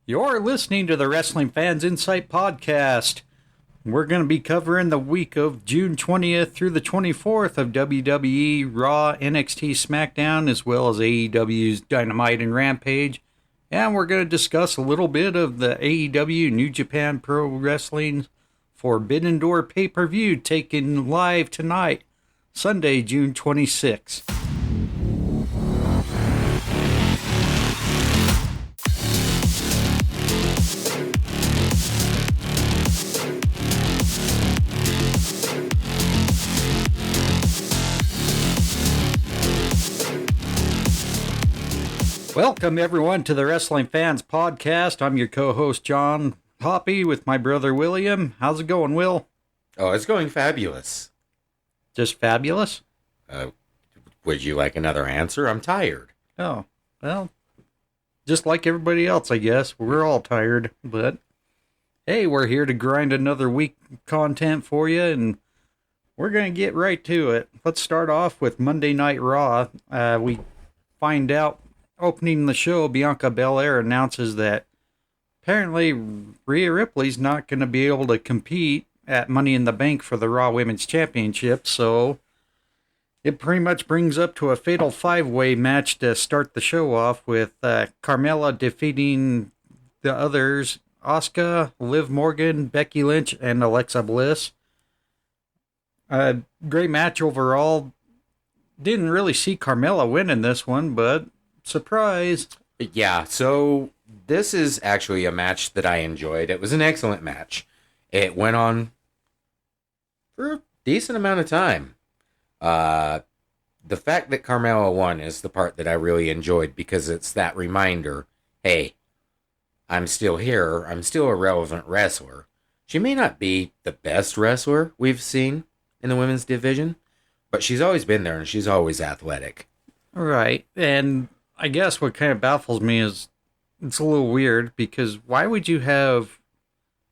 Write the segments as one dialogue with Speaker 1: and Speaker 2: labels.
Speaker 1: You're listening to the Wrestling Fans Insight Podcast. We're going to be covering the week of June 20th through the 24th of WWE, Raw, NXT, SmackDown, as well as AEW's Dynamite and Rampage. And we're going to discuss a little bit of the AEW New Japan Pro Wrestling Forbidden Door pay-per-view taken live tonight, Sunday, June 26th. Welcome, everyone, to the Wrestling Fans Podcast. I'm your co-host, John Hoppy, with my brother, William. How's it going, Will?
Speaker 2: Oh, it's going fabulous.
Speaker 1: Just fabulous?
Speaker 2: Would you like another answer? I'm tired.
Speaker 1: Oh, well, just like everybody else, I guess. We're all tired, but hey, we're here to grind another week of content for you, and we're going to get right to it. Let's start off with Monday Night Raw. We find out, opening the show, Bianca Belair announces that apparently Rhea Ripley's not going to be able to compete at Money in the Bank for the Raw Women's Championship, so it pretty much brings up to a fatal five-way match to start the show off with Carmella defeating the others, Asuka, Liv Morgan, Becky Lynch, and Alexa Bliss. Great match overall. Didn't really see Carmella winning this one, but surprise.
Speaker 2: Yeah, so this is actually a match that I enjoyed. It was an excellent match. It went on for a decent amount of time. The fact that Carmella won is the part that I really enjoyed, because it's that reminder, hey, I'm still here. I'm still a relevant wrestler. She may not be the best wrestler we've seen in the women's division, but she's always been there, and she's always athletic.
Speaker 1: Right, and I guess what kind of baffles me is it's a little weird, because why would you have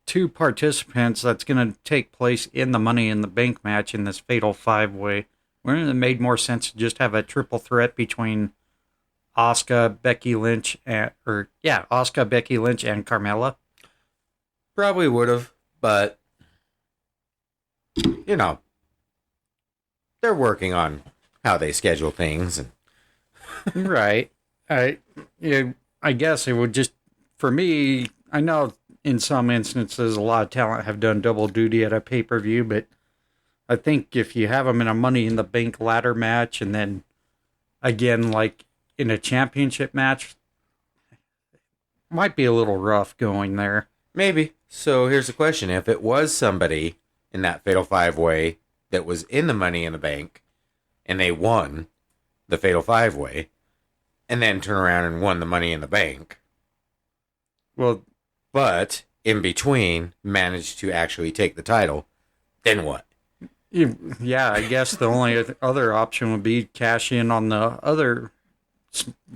Speaker 1: two participants that's going to take place in the Money in the Bank match in this fatal five-way? Wouldn't it made more sense to just have a triple threat between Asuka, Becky Lynch, and Carmella?
Speaker 2: Probably would have, but you know, they're working on how they schedule things, and
Speaker 1: right. I guess it would just, for me, I know in some instances a lot of talent have done double duty at a pay-per-view, but I think if you have them in a Money in the Bank ladder match and then again, like in a championship match, might be a little rough going there.
Speaker 2: Maybe. So here's the question. If it was somebody in that fatal five-way that was in the Money in the Bank and they won the fatal five-way, and then turn around and won the Money in the Bank.
Speaker 1: Well,
Speaker 2: but in between managed to actually take the title, then what?
Speaker 1: Yeah, I guess the only other option would be cash in on the other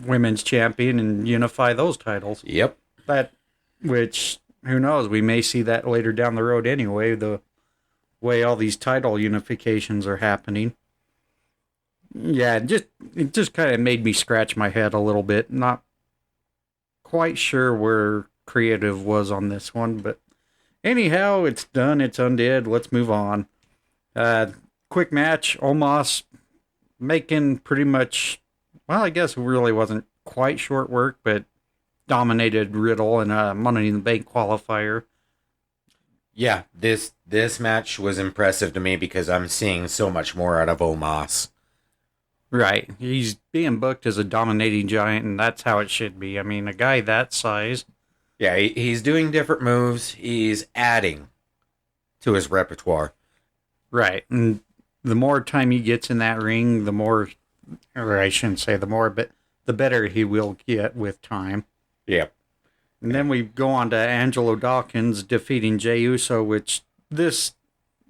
Speaker 1: women's champion and unify those titles.
Speaker 2: Yep.
Speaker 1: Which, who knows, we may see that later down the road anyway, the way all these title unifications are happening. Yeah, it just kind of made me scratch my head a little bit. Not quite sure where creative was on this one, but anyhow, it's done. It's undid. Let's move on. Quick match. Omos making pretty much, well, I guess it really wasn't quite short work, but dominated Riddle in a Money in the Bank qualifier.
Speaker 2: Yeah, this match was impressive to me because I'm seeing so much more out of Omos.
Speaker 1: Right. He's being booked as a dominating giant, and that's how it should be. I mean, a guy that size.
Speaker 2: Yeah, he's doing different moves. He's adding to his repertoire.
Speaker 1: Right. And the more time he gets in that ring, the more, or I shouldn't say the more, but the better he will get with time.
Speaker 2: Yep.
Speaker 1: And then we go on to Angelo Dawkins defeating Jey Uso, which this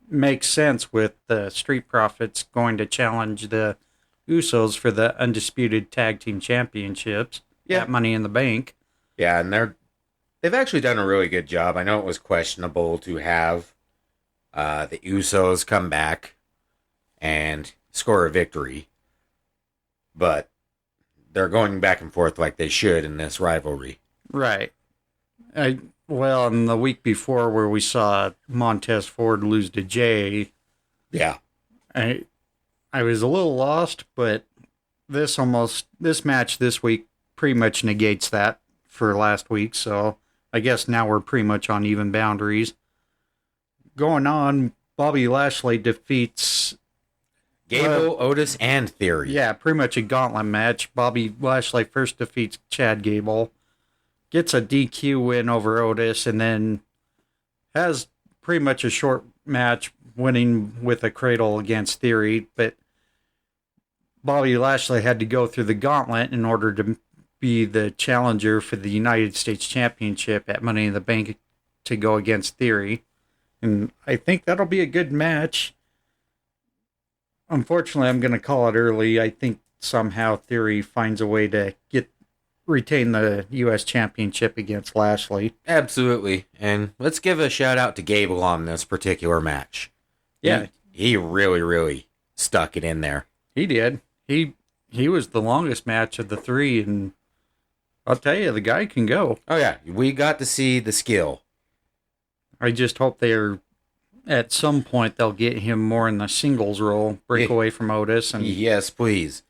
Speaker 1: makes sense with the Street Profits going to challenge the Usos for the undisputed tag team championships at Money in the Bank.
Speaker 2: Yeah, and they've actually done a really good job. I know it was questionable to have the Usos come back and score a victory, but they're going back and forth like they should in this rivalry.
Speaker 1: Right. Well, in the week before where we saw Montez Ford lose to Jay,
Speaker 2: Yeah.
Speaker 1: I I was a little lost, but this match this week pretty much negates that for last week. So I guess now we're pretty much on even boundaries. Going on, Bobby Lashley defeats
Speaker 2: Gable, Otis, and Theory.
Speaker 1: yeah, pretty much a gauntlet match. Bobby Lashley first defeats Chad Gable, gets a DQ win over Otis, and then has pretty much a short match winning with a cradle against Theory. But Bobby Lashley had to go through the gauntlet in order to be the challenger for the United States Championship at Money in the Bank to go against Theory. And I think that'll be a good match. Unfortunately, I'm going to call it early. I think somehow Theory finds a way to retain the U.S. Championship against Lashley.
Speaker 2: Absolutely. And let's give a shout out to Gable on this particular match.
Speaker 1: Yeah.
Speaker 2: He really, really stuck it in there.
Speaker 1: He did. He was the longest match of the three, and I'll tell you, the guy can go.
Speaker 2: Oh, yeah. We got to see the skill.
Speaker 1: I just hope at some point they'll get him more in the singles role, break away from Otis. And
Speaker 2: yes, please.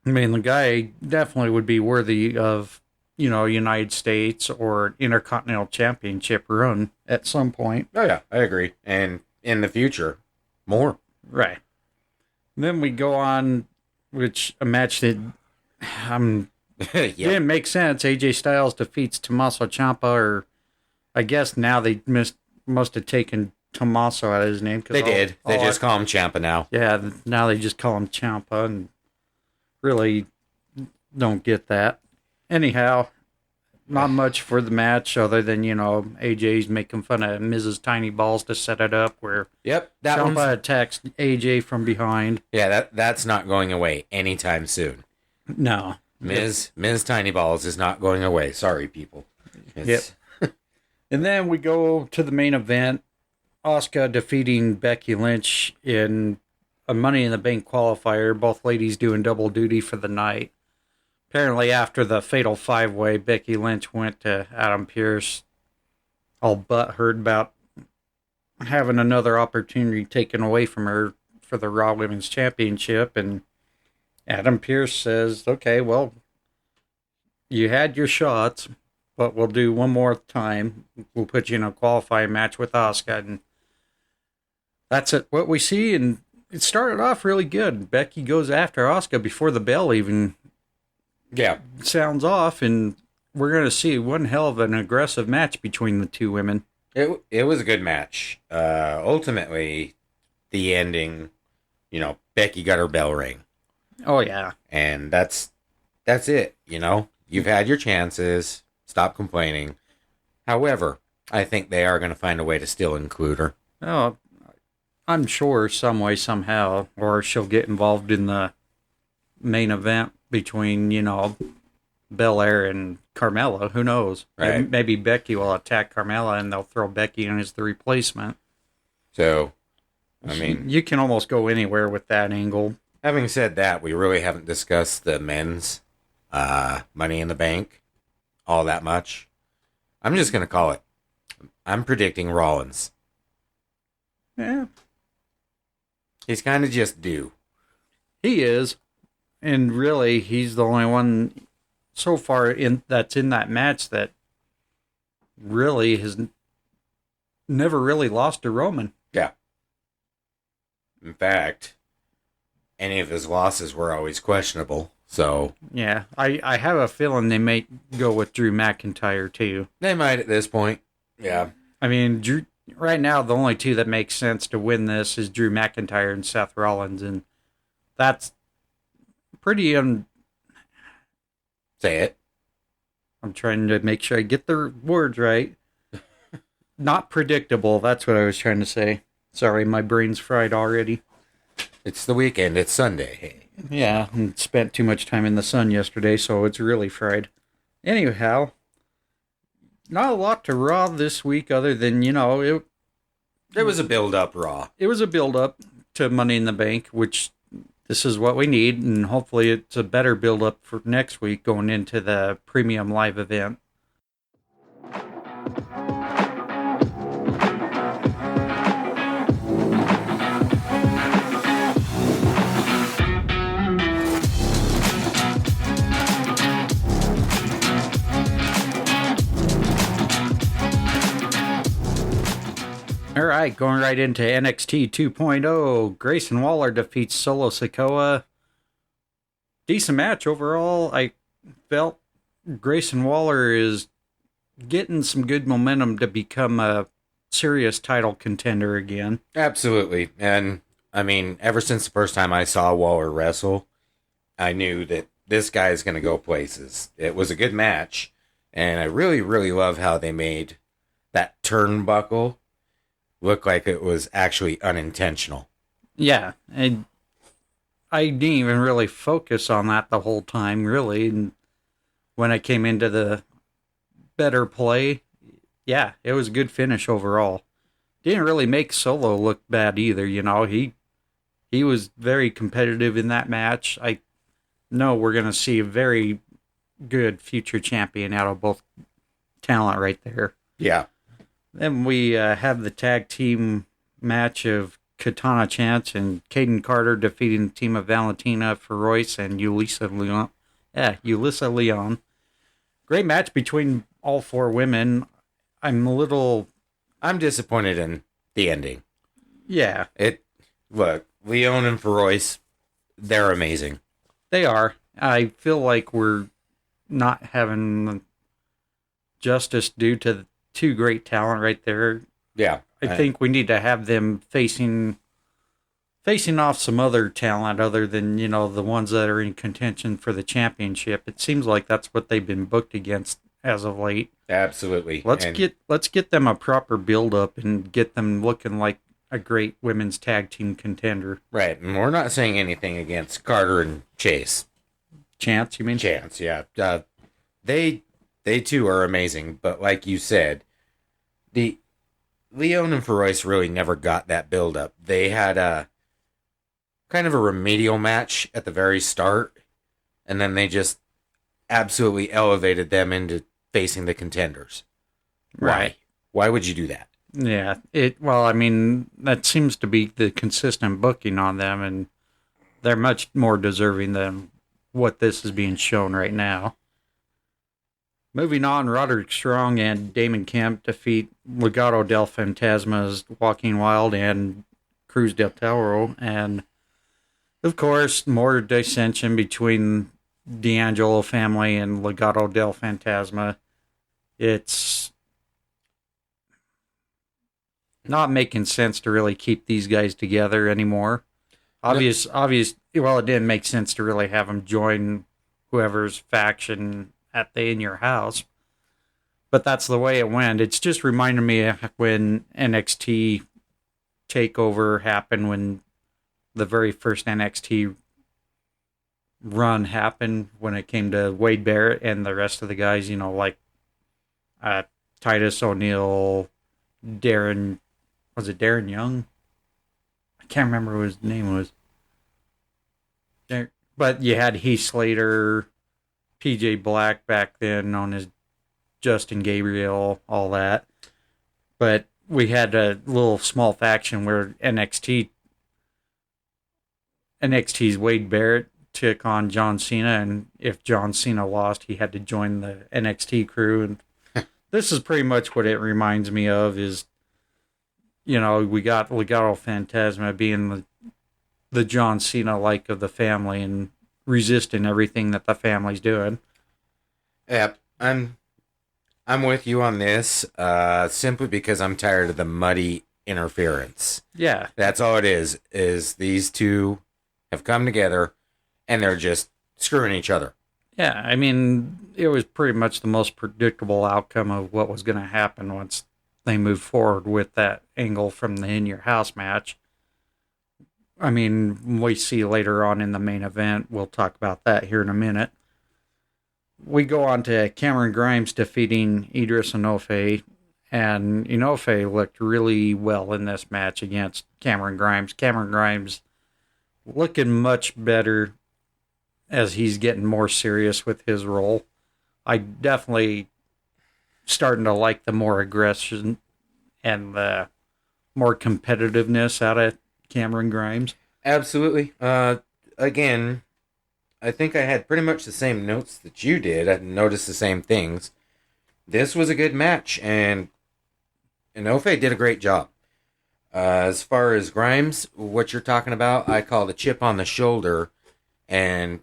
Speaker 1: I mean, the guy definitely would be worthy of, United States or Intercontinental Championship run at some point.
Speaker 2: Oh, yeah, I agree. And in the future, more.
Speaker 1: Right. Then we go on, a match that didn't make sense. AJ Styles defeats Tommaso Ciampa, or I guess now they must have taken Tommaso out of his name.
Speaker 2: They did. They just call him Ciampa now.
Speaker 1: Yeah, now they just call him Ciampa, and really don't get that. Anyhow, not much for the match other than, AJ's making fun of Mrs. Tiny Balls to set it up where Ciampa attacks AJ from behind.
Speaker 2: Yeah, that's not going away anytime soon.
Speaker 1: No.
Speaker 2: Ms. Tiny Balls is not going away. Sorry, people.
Speaker 1: Yep. And then we go to the main event. Asuka defeating Becky Lynch in a Money in the Bank qualifier. Both ladies doing double duty for the night. Apparently, after the Fatal 5-Way, Becky Lynch went to Adam Pearce, all butthurt about having another opportunity taken away from her for the Raw Women's Championship. And Adam Pearce says, okay, well, you had your shots, but we'll do one more time. We'll put you in a qualifying match with Asuka. And that's it. What we see, and it started off really good. Becky goes after Asuka before the bell even sounds off, and we're going to see one hell of an aggressive match between the two women.
Speaker 2: It was a good match. Ultimately, the ending, Becky got her bell ring.
Speaker 1: Oh, yeah.
Speaker 2: And that's it, You've had your chances. Stop complaining. However, I think they are going to find a way to still include her.
Speaker 1: Oh, I'm sure some way, somehow, or she'll get involved in the main event between, Belair and Carmella. Who knows?
Speaker 2: Right.
Speaker 1: Maybe Becky will attack Carmella and they'll throw Becky in as the replacement.
Speaker 2: So, I mean,
Speaker 1: you can almost go anywhere with that angle.
Speaker 2: Having said that, we really haven't discussed the men's Money in the Bank all that much. I'm just going to call it. I'm predicting Rollins.
Speaker 1: Yeah.
Speaker 2: He's kind of just due.
Speaker 1: He is. And really, he's the only one so far that's in that match that really has never really lost to Roman.
Speaker 2: Yeah. In fact, any of his losses were always questionable. So
Speaker 1: yeah, I have a feeling they may go with Drew McIntyre too.
Speaker 2: They might at this point. Yeah.
Speaker 1: I mean, Drew, right now the only two that make sense to win this is Drew McIntyre and Seth Rollins, and that's pretty
Speaker 2: say it.
Speaker 1: I'm trying to make sure I get the words right. Not predictable. That's what I was trying to say. Sorry, my brain's fried already.
Speaker 2: It's the weekend. It's Sunday. Hey.
Speaker 1: Yeah, and spent too much time in the sun yesterday, so it's really fried. Anyhow, not a lot to Raw this week other than, it
Speaker 2: was a build-up Raw.
Speaker 1: It was a build-up to Money in the Bank, which this is what we need, and hopefully it's a better build-up for next week going into the premium live event. right, going right into NXT 2.0. Grayson Waller defeats Solo Sikoa. Decent match overall. I felt Grayson Waller is getting some good momentum to become a serious title contender again.
Speaker 2: Absolutely. And, I mean, ever since the first time I saw Waller wrestle, I knew that this guy is going to go places. It was a good match, and I really, really love how they made that turnbuckle look like it was actually unintentional.
Speaker 1: Yeah, and I didn't even really focus on that the whole time, really. And when I came into the better play, yeah, it was a good finish overall. Didn't really make Solo look bad either, you know. He was very competitive in that match. I know we're going to see a very good future champion out of both talent right there.
Speaker 2: Yeah.
Speaker 1: Then we have the tag team match of Katana Chance and Caden Carter defeating the team of Valentina Feroz and Yulisa Leon. Yeah, Yulisa Leon. Great match between all four women.
Speaker 2: I'm disappointed in the ending.
Speaker 1: Yeah.
Speaker 2: Look, Leon and Feroz, they're amazing.
Speaker 1: They are. I feel like we're not having justice due to the two great talent right there.
Speaker 2: Yeah.
Speaker 1: I think we need to have them facing off some other talent other than, you know, the ones that are in contention for the championship. It seems like that's what they've been booked against as of late.
Speaker 2: Absolutely.
Speaker 1: Let's get them a proper build up and get them looking like a great women's tag team contender.
Speaker 2: Right. And we're not saying anything against Carter and Chase.
Speaker 1: Chance, you mean?
Speaker 2: Chance, yeah. They too are amazing, but like you said, the Leon and Feroz really never got that build up. They had a kind of a remedial match at the very start, and then they just absolutely elevated them into facing the contenders.
Speaker 1: Right.
Speaker 2: Why would you do that?
Speaker 1: Yeah. Well, I mean, that seems to be the consistent booking on them, and they're much more deserving than what this is being shown right now. Moving on, Roderick Strong and Damon Kemp defeat Legado del Fantasma's Walking Wild and Cruz del Toro. And, of course, more dissension between D'Angelo family and Legado del Fantasma. It's not making sense to really keep these guys together anymore. Well, it didn't make sense to really have them join whoever's faction in your house, but that's the way it went. It's just reminding me of when NXT takeover happened, when the very first NXT run happened, when it came to Wade Barrett and the rest of the guys, you know, like Titus O'Neil, Darren Young? I can't remember what his name was. But you had Heath Slater, PJ Black back then, known as Justin Gabriel, all that. But we had a little small faction where NXT's Wade Barrett took on John Cena, and if John Cena lost, he had to join the NXT crew. And this is pretty much what it reminds me of, is, you know, we got Legado Fantasma being the John Cena-like of the family and resisting everything that the family's doing.
Speaker 2: Yep, I'm with you on this, simply because I'm tired of the muddy interference.
Speaker 1: Yeah.
Speaker 2: That's all it is these two have come together, and they're just screwing each other.
Speaker 1: Yeah, I mean, it was pretty much the most predictable outcome of what was going to happen once they moved forward with that angle from the In Your House match. I mean, we see later on in the main event. We'll talk about that here in a minute. We go on to Cameron Grimes defeating Idris Enofe, and Enofe looked really well in this match against Cameron Grimes. Cameron Grimes looking much better as he's getting more serious with his role. I definitely starting to like the more aggression and the more competitiveness out of Cameron Grimes.
Speaker 2: Absolutely. Again, I think I had pretty much the same notes that you did. I noticed the same things. This was a good match, and Enofe did a great job. As far as Grimes, what you're talking about, I call the chip on the shoulder, and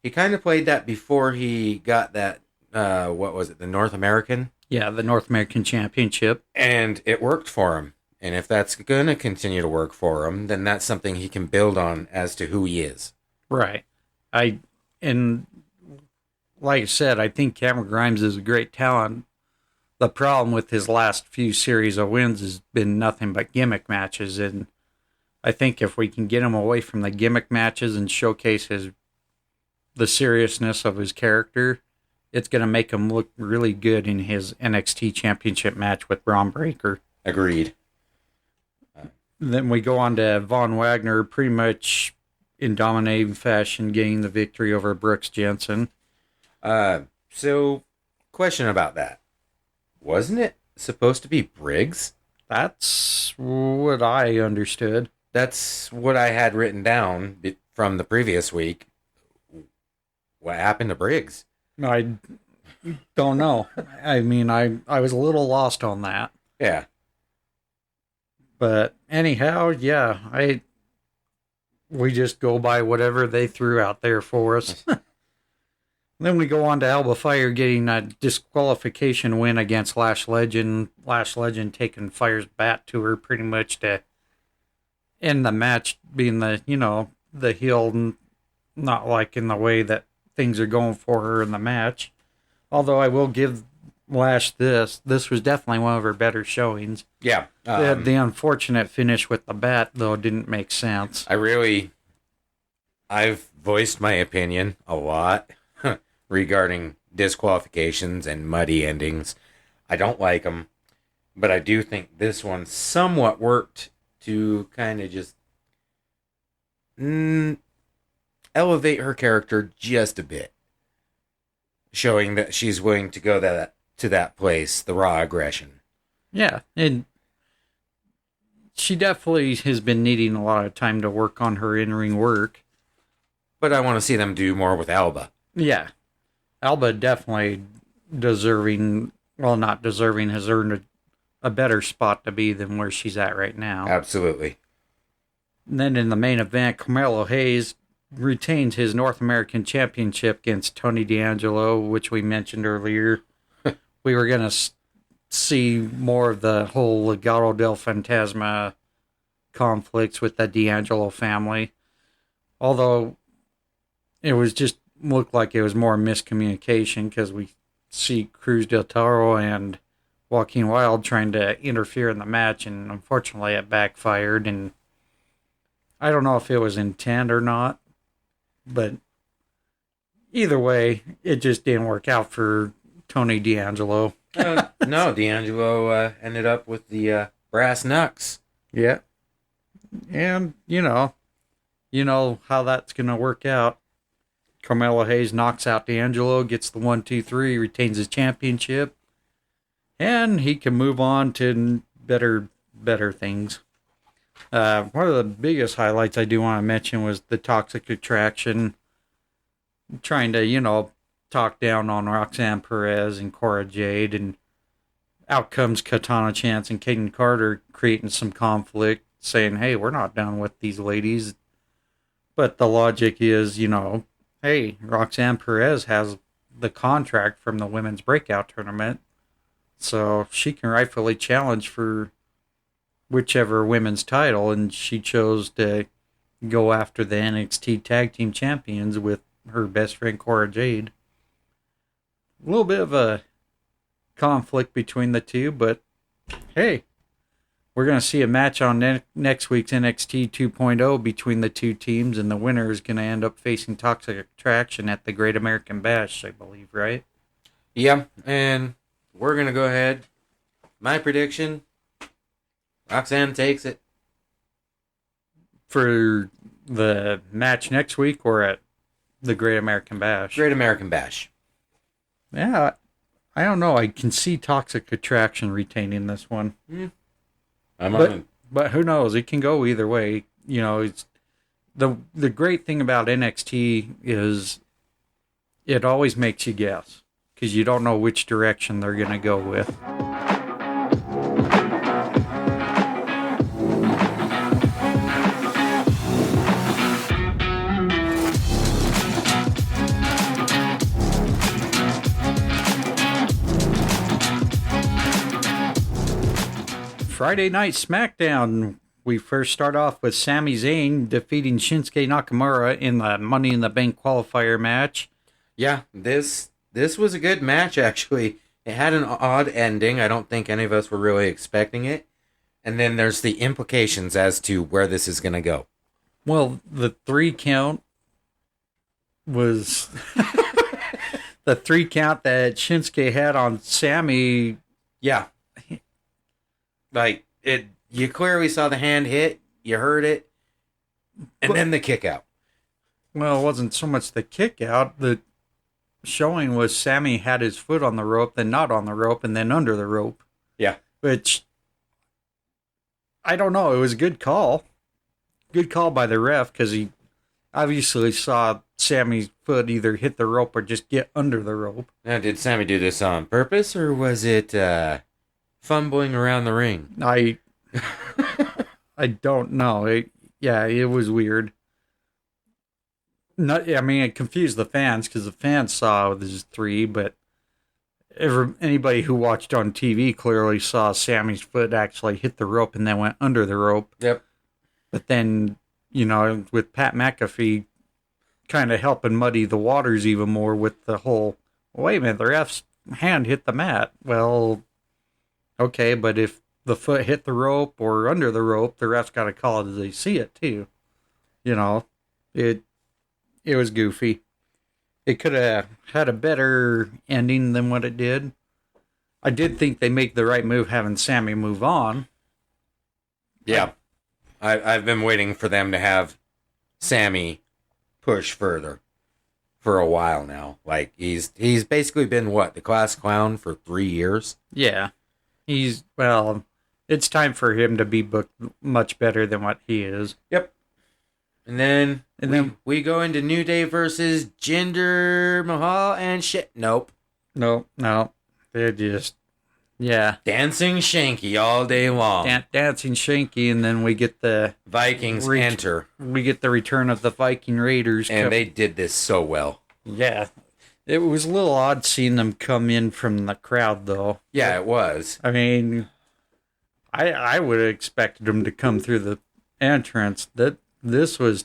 Speaker 2: he kind of played that before he got that. What was it? The North American.
Speaker 1: Yeah, the North American Championship.
Speaker 2: And it worked for him. And if that's going to continue to work for him, then that's something he can build on as to who he is.
Speaker 1: Right. And like I said, I think Cameron Grimes is a great talent. The problem with his last few series of wins has been nothing but gimmick matches. And I think if we can get him away from the gimmick matches and showcase the seriousness of his character, it's going to make him look really good in his NXT Championship match with Braun Breaker.
Speaker 2: Agreed.
Speaker 1: Then we go on to Von Wagner, pretty much in dominating fashion, getting the victory over Brooks Jensen.
Speaker 2: So, question about that. Wasn't it supposed to be Briggs?
Speaker 1: That's what I understood.
Speaker 2: That's what I had written down from the previous week. What happened to Briggs?
Speaker 1: I don't know. I mean, I was a little lost on that.
Speaker 2: Yeah.
Speaker 1: But anyhow, yeah, we just go by whatever they threw out there for us. Then we go on to Alba Fire getting a disqualification win against Lash Legend. Lash Legend taking Fire's bat to her pretty much to end the match, being the heel, not like in the way that things are going for her in the match. Although I will give Lash this was definitely one of her better showings.
Speaker 2: Yeah.
Speaker 1: The unfortunate finish with the bat, though, didn't make sense.
Speaker 2: I've voiced my opinion a lot regarding disqualifications and muddy endings. I don't like them, but I do think this one somewhat worked to kind of just elevate her character just a bit, showing that she's willing to go to that place, the raw aggression.
Speaker 1: Yeah, and she definitely has been needing a lot of time to work on her in-ring work.
Speaker 2: But I want to see them do more with Alba.
Speaker 1: Yeah. Alba definitely not deserving, has earned a better spot to be than where she's at right now.
Speaker 2: Absolutely.
Speaker 1: And then in the main event, Carmelo Hayes retains his North American Championship against Tony D'Angelo, which we mentioned earlier. We were going to see more of the whole Legado del Fantasma conflicts with the D'Angelo family. Although it was just looked like it was more miscommunication because we see Cruz del Toro and Joaquin Wilde trying to interfere in the match, and unfortunately it backfired. And I don't know if it was intent or not, but either way, it just didn't work out for Tony D'Angelo.
Speaker 2: No, D'Angelo ended up with the brass knucks.
Speaker 1: Yeah. And, you know how that's going to work out. Carmelo Hayes knocks out D'Angelo, gets the 1-2-3, retains his championship, and he can move on to better things. One of the biggest highlights I do want to mention was the Toxic Attraction trying to, talk down on Roxanne Perez and Cora Jade, and out comes Katana Chance and Kaden Carter creating some conflict, saying, hey, we're not done with these ladies. But the logic is, hey, Roxanne Perez has the contract from the Women's Breakout Tournament, so she can rightfully challenge for whichever women's title, and she chose to go after the NXT Tag Team Champions with her best friend Cora Jade. A little bit of a conflict between the two, but hey, we're going to see a match on next week's NXT 2.0 between the two teams, and the winner is going to end up facing Toxic Attraction at the Great American Bash, I believe, right?
Speaker 2: Yeah, and we're going to go ahead. My prediction, Roxanne takes it.
Speaker 1: For the match next week or at the Great American Bash?
Speaker 2: Great American Bash.
Speaker 1: Yeah, I don't know. I can see Toxic Attraction retaining this one. But who knows? It can go either way. It's the great thing about NXT is it always makes you guess because you don't know which direction they're going to go with. Friday Night SmackDown. We first start off with Sami Zayn defeating Shinsuke Nakamura in the Money in the Bank qualifier match.
Speaker 2: Yeah, this was a good match, actually. It had an odd ending. I don't think any of us were really expecting it. And then there's the implications as to where this is going to go.
Speaker 1: Well, the 3 count was the 3 count that Shinsuke had on Sami.
Speaker 2: Yeah. Like, you clearly saw the hand hit, you heard it, and then the kick out.
Speaker 1: Well, it wasn't so much the kick out. The showing was Sami had his foot on the rope, then not on the rope, and then under the rope.
Speaker 2: Yeah.
Speaker 1: Which, I don't know. It was a good call. Good call by the ref, because he obviously saw Sami's foot either hit the rope or just get under the rope.
Speaker 2: Now, did Sami do this on purpose, or was it fumbling around the ring?
Speaker 1: I don't know. It was weird. It confused the fans because the fans saw this 3, but anybody who watched on TV clearly saw Sami's foot actually hit the rope and then went under the rope.
Speaker 2: Yep.
Speaker 1: But then, with Pat McAfee kind of helping muddy the waters even more with the whole, wait a minute, the ref's hand hit the mat. Well, okay, but if the foot hit the rope or under the rope, the ref's got to call it as they see it too. It was goofy. It could have had a better ending than what it did. I did think they make the right move having Sami move on.
Speaker 2: Yeah. I've been waiting for them to have Sami push further for a while now. Like, he's basically been, the class clown for 3 years?
Speaker 1: Yeah. It's time for him to be booked much better than what he is.
Speaker 2: Yep. And then we go into New Day versus Jinder Mahal and shit. Nope.
Speaker 1: No. They're just, yeah.
Speaker 2: Dancing Shanky all day long.
Speaker 1: Dancing Shanky, and then we get the
Speaker 2: Vikings enter.
Speaker 1: We get the return of the Viking Raiders.
Speaker 2: And they did this so well.
Speaker 1: Yeah. It was a little odd seeing them come in from the crowd, though.
Speaker 2: Yeah, it was.
Speaker 1: I mean, I would have expected them to come through the entrance. This was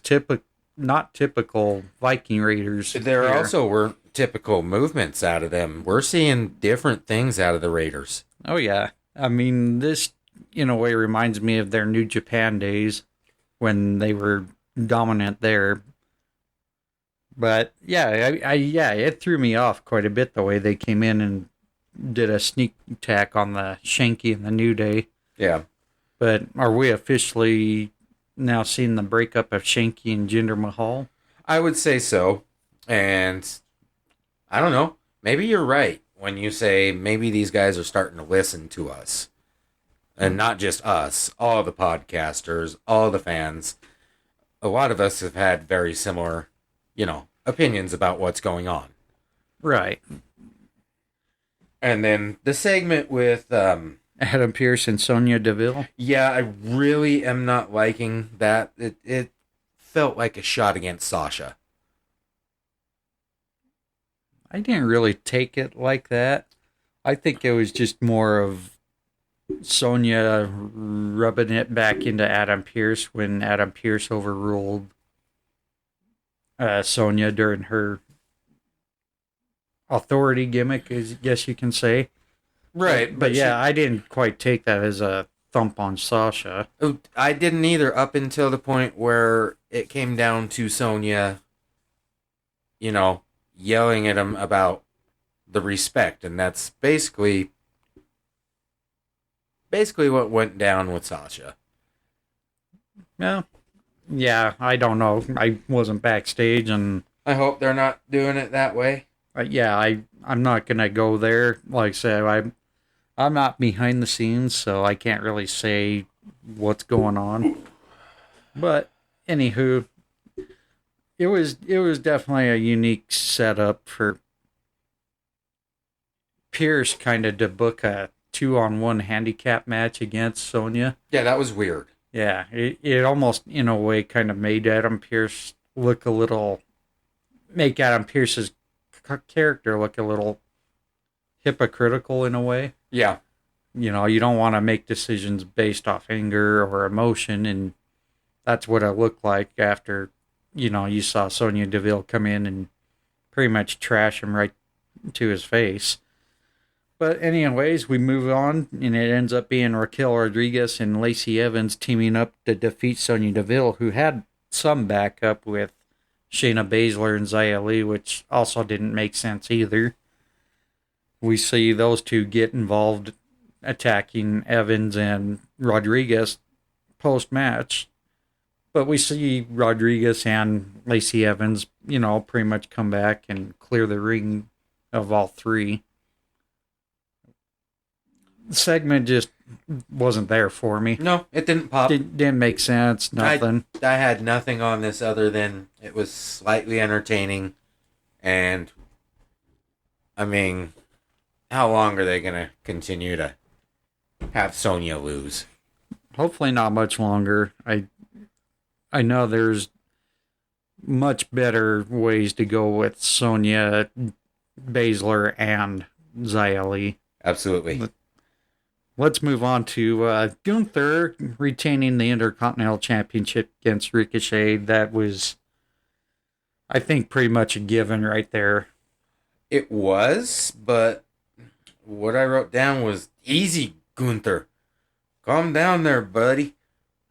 Speaker 1: not typical Viking Raiders.
Speaker 2: There also weren't typical movements out of them. We're seeing different things out of the Raiders.
Speaker 1: Oh, yeah. I mean, this, in a way, reminds me of their New Japan days when they were dominant there. But, yeah, it threw me off quite a bit the way they came in and did a sneak attack on the Shanky and the New Day.
Speaker 2: Yeah.
Speaker 1: But are we officially now seeing the breakup of Shanky and Jinder Mahal?
Speaker 2: I would say so. And I don't know. Maybe you're right when you say maybe these guys are starting to listen to us. And not just us, all the podcasters, all the fans. A lot of us have had very similar, opinions about what's going on.
Speaker 1: Right.
Speaker 2: And then the segment with
Speaker 1: Adam Pearce and Sonya Deville.
Speaker 2: Yeah, I really am not liking that. It felt like a shot against Sasha.
Speaker 1: I didn't really take it like that. I think it was just more of Sonya rubbing it back into Adam Pearce when Adam Pearce overruled Sonya during her authority gimmick, I guess you can say.
Speaker 2: Right.
Speaker 1: But yeah, I didn't quite take that as a thump on Sasha.
Speaker 2: I didn't either up until the point where it came down to Sonya, yelling at him about the respect. And that's basically what went down with Sasha.
Speaker 1: Yeah, I don't know. I wasn't backstage, and
Speaker 2: I hope they're not doing it that way.
Speaker 1: I'm not going to go there. Like I said, I'm not behind the scenes, so I can't really say what's going on. But anywho, it was definitely a unique setup for Pierce kind of to book a 2-on-1 handicap match against Sonya.
Speaker 2: Yeah, that was weird.
Speaker 1: Yeah, it almost in a way kind of made Adam Pearce make Adam Pearce's character look a little hypocritical in a way.
Speaker 2: Yeah.
Speaker 1: You don't want to make decisions based off anger or emotion, and that's what it looked like after, you saw Sonya Deville come in and pretty much trash him right to his face. But anyways, we move on, and it ends up being Raquel Rodriguez and Lacey Evans teaming up to defeat Sonya Deville, who had some backup with Shayna Baszler and Xia Li, which also didn't make sense either. We see those two get involved attacking Evans and Rodriguez post-match. But we see Rodriguez and Lacey Evans, pretty much come back and clear the ring of all three. The segment just wasn't there for me.
Speaker 2: No, it didn't pop.
Speaker 1: Didn't make sense, nothing.
Speaker 2: I had nothing on this other than it was slightly entertaining. And, I mean, how long are they going to continue to have Sonya lose?
Speaker 1: Hopefully not much longer. I know there's much better ways to go with Sonya, Baszler, and Xia Li.
Speaker 2: Absolutely.
Speaker 1: Let's move on to Gunther retaining the Intercontinental Championship against Ricochet. That was, I think, pretty much a given right there.
Speaker 2: It was, but what I wrote down was, easy, Gunther. Calm down there, buddy.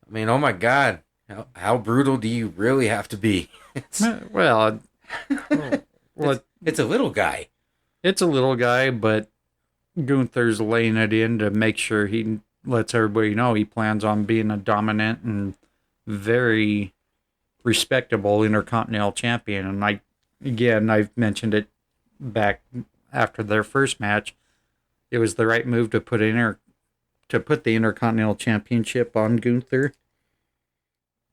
Speaker 2: I mean, oh my God. How brutal do you really have to be?
Speaker 1: It's a
Speaker 2: little guy.
Speaker 1: It's a little guy, but Gunther's laying it in to make sure he lets everybody know he plans on being a dominant and very respectable Intercontinental Champion. And I've mentioned it back after their first match. It was the right move to put the Intercontinental Championship on Gunther.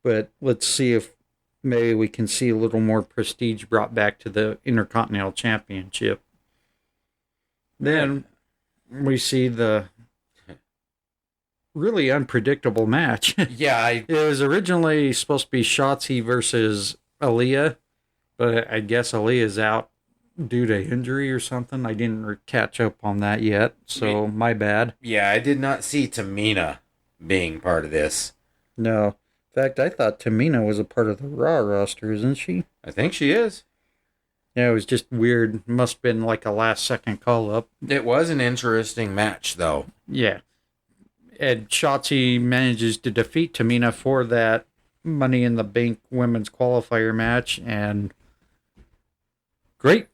Speaker 1: But let's see if maybe we can see a little more prestige brought back to the Intercontinental Championship. Then we see the really unpredictable match.
Speaker 2: Yeah,
Speaker 1: it was originally supposed to be Shotzi versus Aaliyah, but I guess Aaliyah's out due to injury or something. I didn't catch up on that yet, so my bad.
Speaker 2: Yeah, I did not see Tamina being part of this.
Speaker 1: No. In fact, I thought Tamina was a part of the Raw roster, isn't she?
Speaker 2: I think she is.
Speaker 1: Yeah, it was just weird. Must have been like a last-second call-up.
Speaker 2: It was an interesting match, though.
Speaker 1: Yeah. And Shotzi manages to defeat Tamina for that Money in the Bank women's qualifier match. And great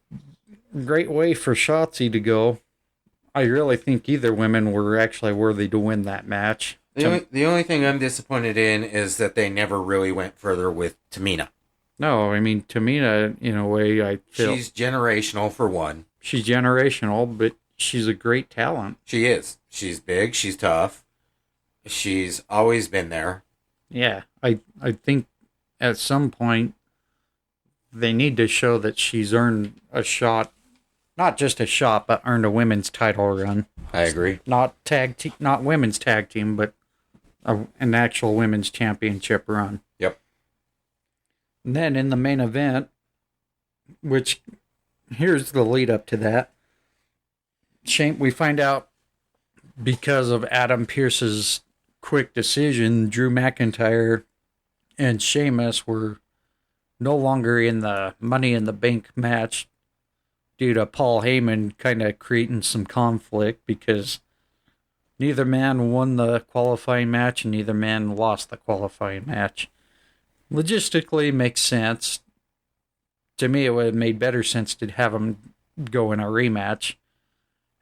Speaker 1: way for Shotzi to go. I really think either women were actually worthy to win that match.
Speaker 2: The only thing I'm disappointed in is that they never really went further with Tamina.
Speaker 1: No, I mean, Tamina, in a way, I feel...
Speaker 2: She's generational, for one.
Speaker 1: She's generational, but she's a great talent.
Speaker 2: She is. She's big. She's tough. She's always been there.
Speaker 1: Yeah, I think at some point they need to show that she's earned a shot. Not just a shot, but earned a women's title run.
Speaker 2: I agree.
Speaker 1: Not women's tag team, but an actual women's championship run.
Speaker 2: Yep.
Speaker 1: And then in the main event, which here's the lead up to that. We find out because of Adam Pearce's quick decision, Drew McIntyre and Sheamus were no longer in the Money in the Bank match due to Paul Heyman kind of creating some conflict because neither man won the qualifying match and neither man lost the qualifying match. Logistically makes sense. To me, it would have made better sense to have them go in a rematch.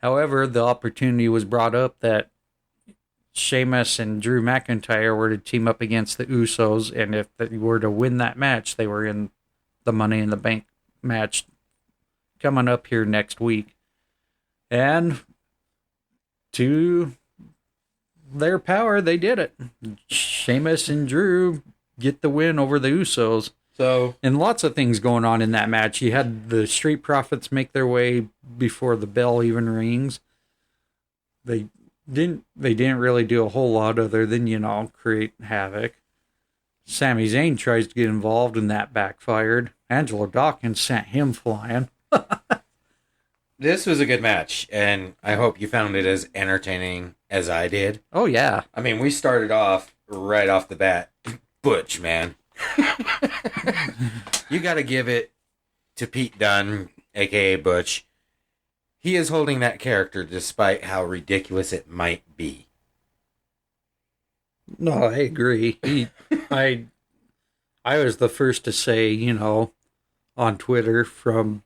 Speaker 1: However, the opportunity was brought up that Sheamus and Drew McIntyre were to team up against the Usos, and if they were to win that match, they were in the Money in the Bank match coming up here next week. And to their power, they did it. Sheamus and Drew get the win over the Usos. And lots of things going on in that match. You had the Street Profits make their way before the bell even rings. They didn't really do a whole lot other than, create havoc. Sami Zayn tries to get involved and that backfired. Angelo Dawkins sent him flying.
Speaker 2: This was a good match, and I hope you found it as entertaining as I did.
Speaker 1: Oh, yeah.
Speaker 2: I mean, we started off right off the bat. Butch, man. You got to give it to Pete Dunne, a.k.a. Butch. He is holding that character despite how ridiculous it might be.
Speaker 1: No, I agree. I was the first to say, on Twitter, from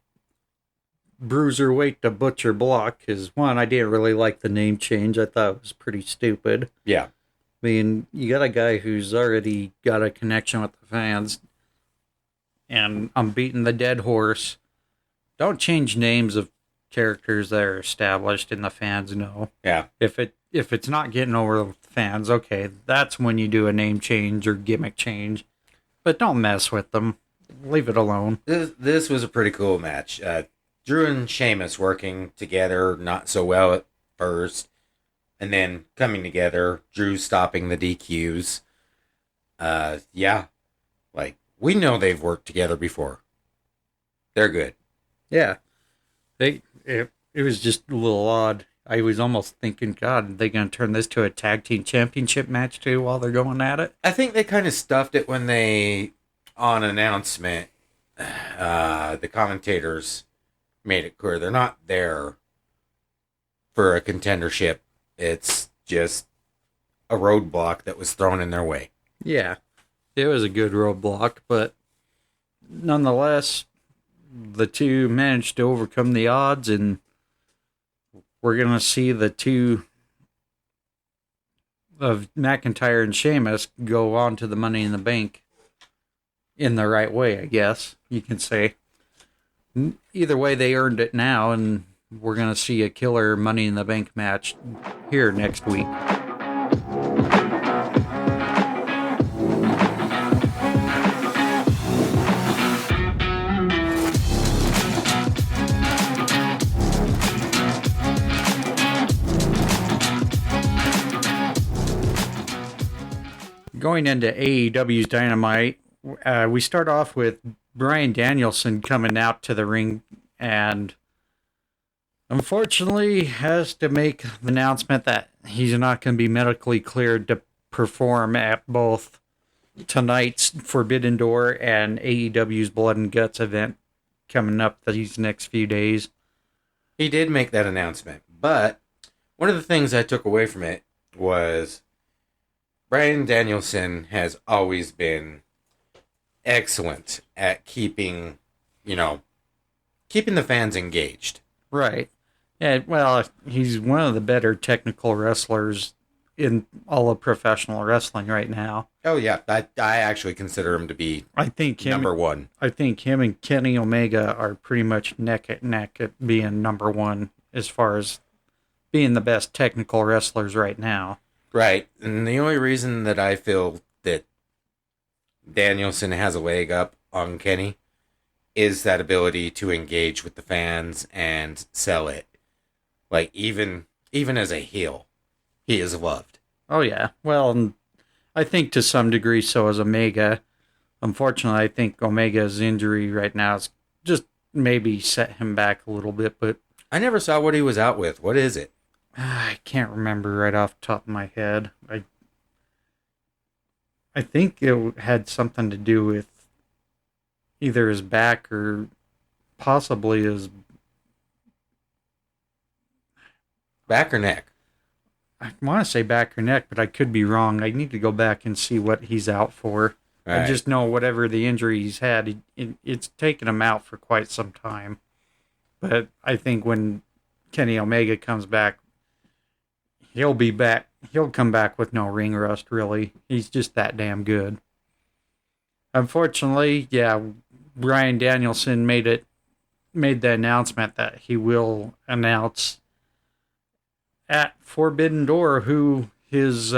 Speaker 1: Bruiserweight to Butcher Block, because one, I didn't really like the name change. I thought it was pretty stupid.
Speaker 2: Yeah.
Speaker 1: I mean, you got a guy who's already got a connection with the fans, and I'm beating the dead horse. Don't change names of characters that are established and the fans know.
Speaker 2: Yeah.
Speaker 1: If it's not getting over the fans, okay, that's when you do a name change or gimmick change. But don't mess with them. Leave it alone.
Speaker 2: This was a pretty cool match. Drew and Sheamus working together, not so well at first, and then coming together. Drew stopping the DQs. Yeah, like we know they've worked together before. They're good.
Speaker 1: Yeah, it was just a little odd. I was almost thinking, God, are they going to turn this to a tag team championship match too while they're going at it?
Speaker 2: I think they kind of stuffed it when they, on announcement, the commentators made it clear they're not there for a contendership. It's just a roadblock that was thrown in their way.
Speaker 1: Yeah, it was a good roadblock, but nonetheless, the two managed to overcome the odds, and we're going to see the two of McIntyre and Sheamus go on to the Money in the Bank in the right way, I guess you can say. Either way, they earned it now, and we're going to see a killer Money in the Bank match here next week. Going into AEW's Dynamite, we start off with Bryan Danielson coming out to the ring and unfortunately has to make the announcement that he's not going to be medically cleared to perform at both tonight's Forbidden Door and AEW's Blood and Guts event coming up these next few days.
Speaker 2: He did make that announcement, but one of the things I took away from it was Bryan Danielson has always been excellent at keeping the fans engaged.
Speaker 1: Right. Yeah, well, he's one of the better technical wrestlers in all of professional wrestling right now.
Speaker 2: Oh, yeah. I actually consider him to be number one.
Speaker 1: I think him and Kenny Omega are pretty much neck and neck at being number one as far as being the best technical wrestlers right now.
Speaker 2: Right. And the only reason that I feel that Danielson has a leg up on Kenny is that ability to engage with the fans and sell it. Like, even as a heel, he is loved.
Speaker 1: Oh, yeah. Well, I think to some degree so is Omega. Unfortunately, I think Omega's injury right now is just maybe set him back a little bit, but
Speaker 2: I never saw what he was out with. What is it?
Speaker 1: I can't remember right off the top of my head. I think it had something to do with either his back or possibly his
Speaker 2: back or neck.
Speaker 1: I want to say back or neck, but I could be wrong. I need to go back and see what he's out for. Right. I just know whatever the injury he's had, it's taken him out for quite some time. But I think when Kenny Omega comes back, he'll be back. He'll come back with no ring rust, really. He's just that damn good. Unfortunately, yeah, Bryan Danielson made the announcement that he will announce at Forbidden Door who his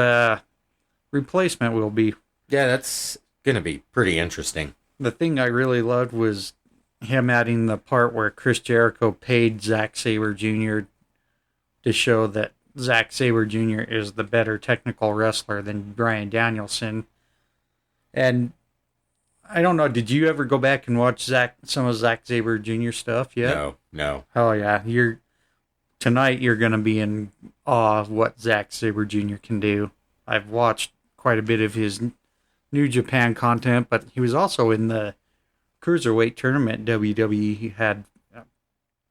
Speaker 1: replacement will be.
Speaker 2: Yeah, that's going to be pretty interesting.
Speaker 1: The thing I really loved was him adding the part where Chris Jericho paid Zack Sabre Jr. to show that Zack Sabre Jr. is the better technical wrestler than Bryan Danielson. And I don't know, did you ever go back and watch some of Zack Sabre Jr. stuff yet?
Speaker 2: No.
Speaker 1: Oh, yeah. tonight you're going to be in awe of what Zack Sabre Jr. can do. I've watched quite a bit of his New Japan content, but he was also in the Cruiserweight tournament WWE he had a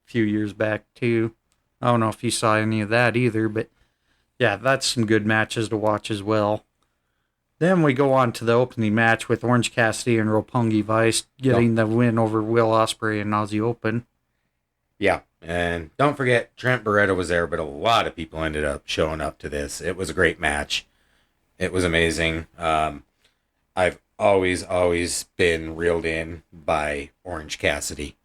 Speaker 1: few years back, too. I don't know if you saw any of that either, but yeah, that's some good matches to watch as well. Then we go on to the opening match with Orange Cassidy and Roppongi Vice getting the win over Will Ospreay and Aussie Open.
Speaker 2: Yeah, and don't forget, Trent Barretta was there, but a lot of people ended up showing up to this. It was a great match. It was amazing. I've always been reeled in by Orange Cassidy.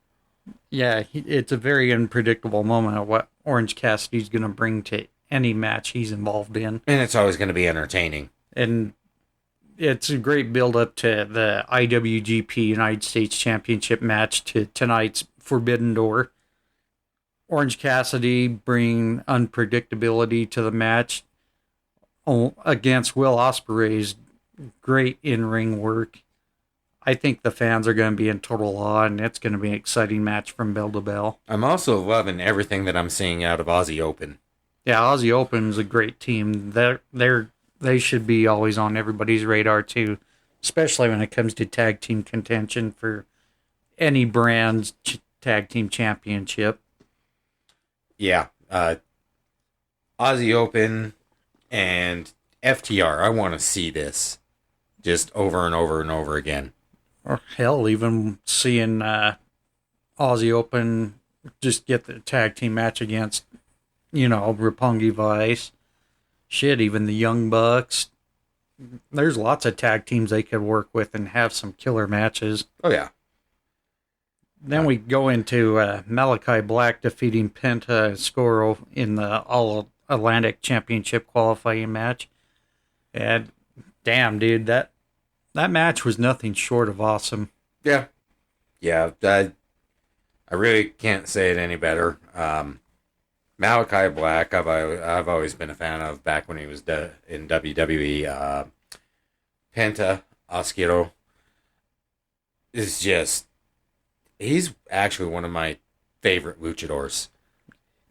Speaker 1: Yeah, it's a very unpredictable moment of what Orange Cassidy's going to bring to any match he's involved in.
Speaker 2: And it's always going to be entertaining.
Speaker 1: And it's a great build-up to the IWGP United States Championship match to tonight's Forbidden Door. Orange Cassidy bring unpredictability to the match against Will Ospreay's great in-ring work. I think the fans are going to be in total awe, and it's going to be an exciting match from bell to bell.
Speaker 2: I'm also loving everything that I'm seeing out of Aussie Open.
Speaker 1: Yeah, Aussie Open's a great team. They should be always on everybody's radar, too, especially when it comes to tag team contention for any brand's tag team championship.
Speaker 2: Yeah, Aussie Open and FTR. I want to see this just over and over and over again.
Speaker 1: Or hell, even seeing Aussie Open just get the tag team match against, Roppongi Vice. Shit, even the Young Bucks. There's lots of tag teams they could work with and have some killer matches.
Speaker 2: Oh, yeah.
Speaker 1: Then we go into Malachi Black defeating Penta Scoro in the All-Atlantic Championship qualifying match. And damn, dude, that match was nothing short of awesome.
Speaker 2: Yeah. Yeah, I really can't say it any better. Malachi Black, I've always been a fan of back when he was in WWE. Penta Oscuro is just... He's actually one of my favorite luchadors.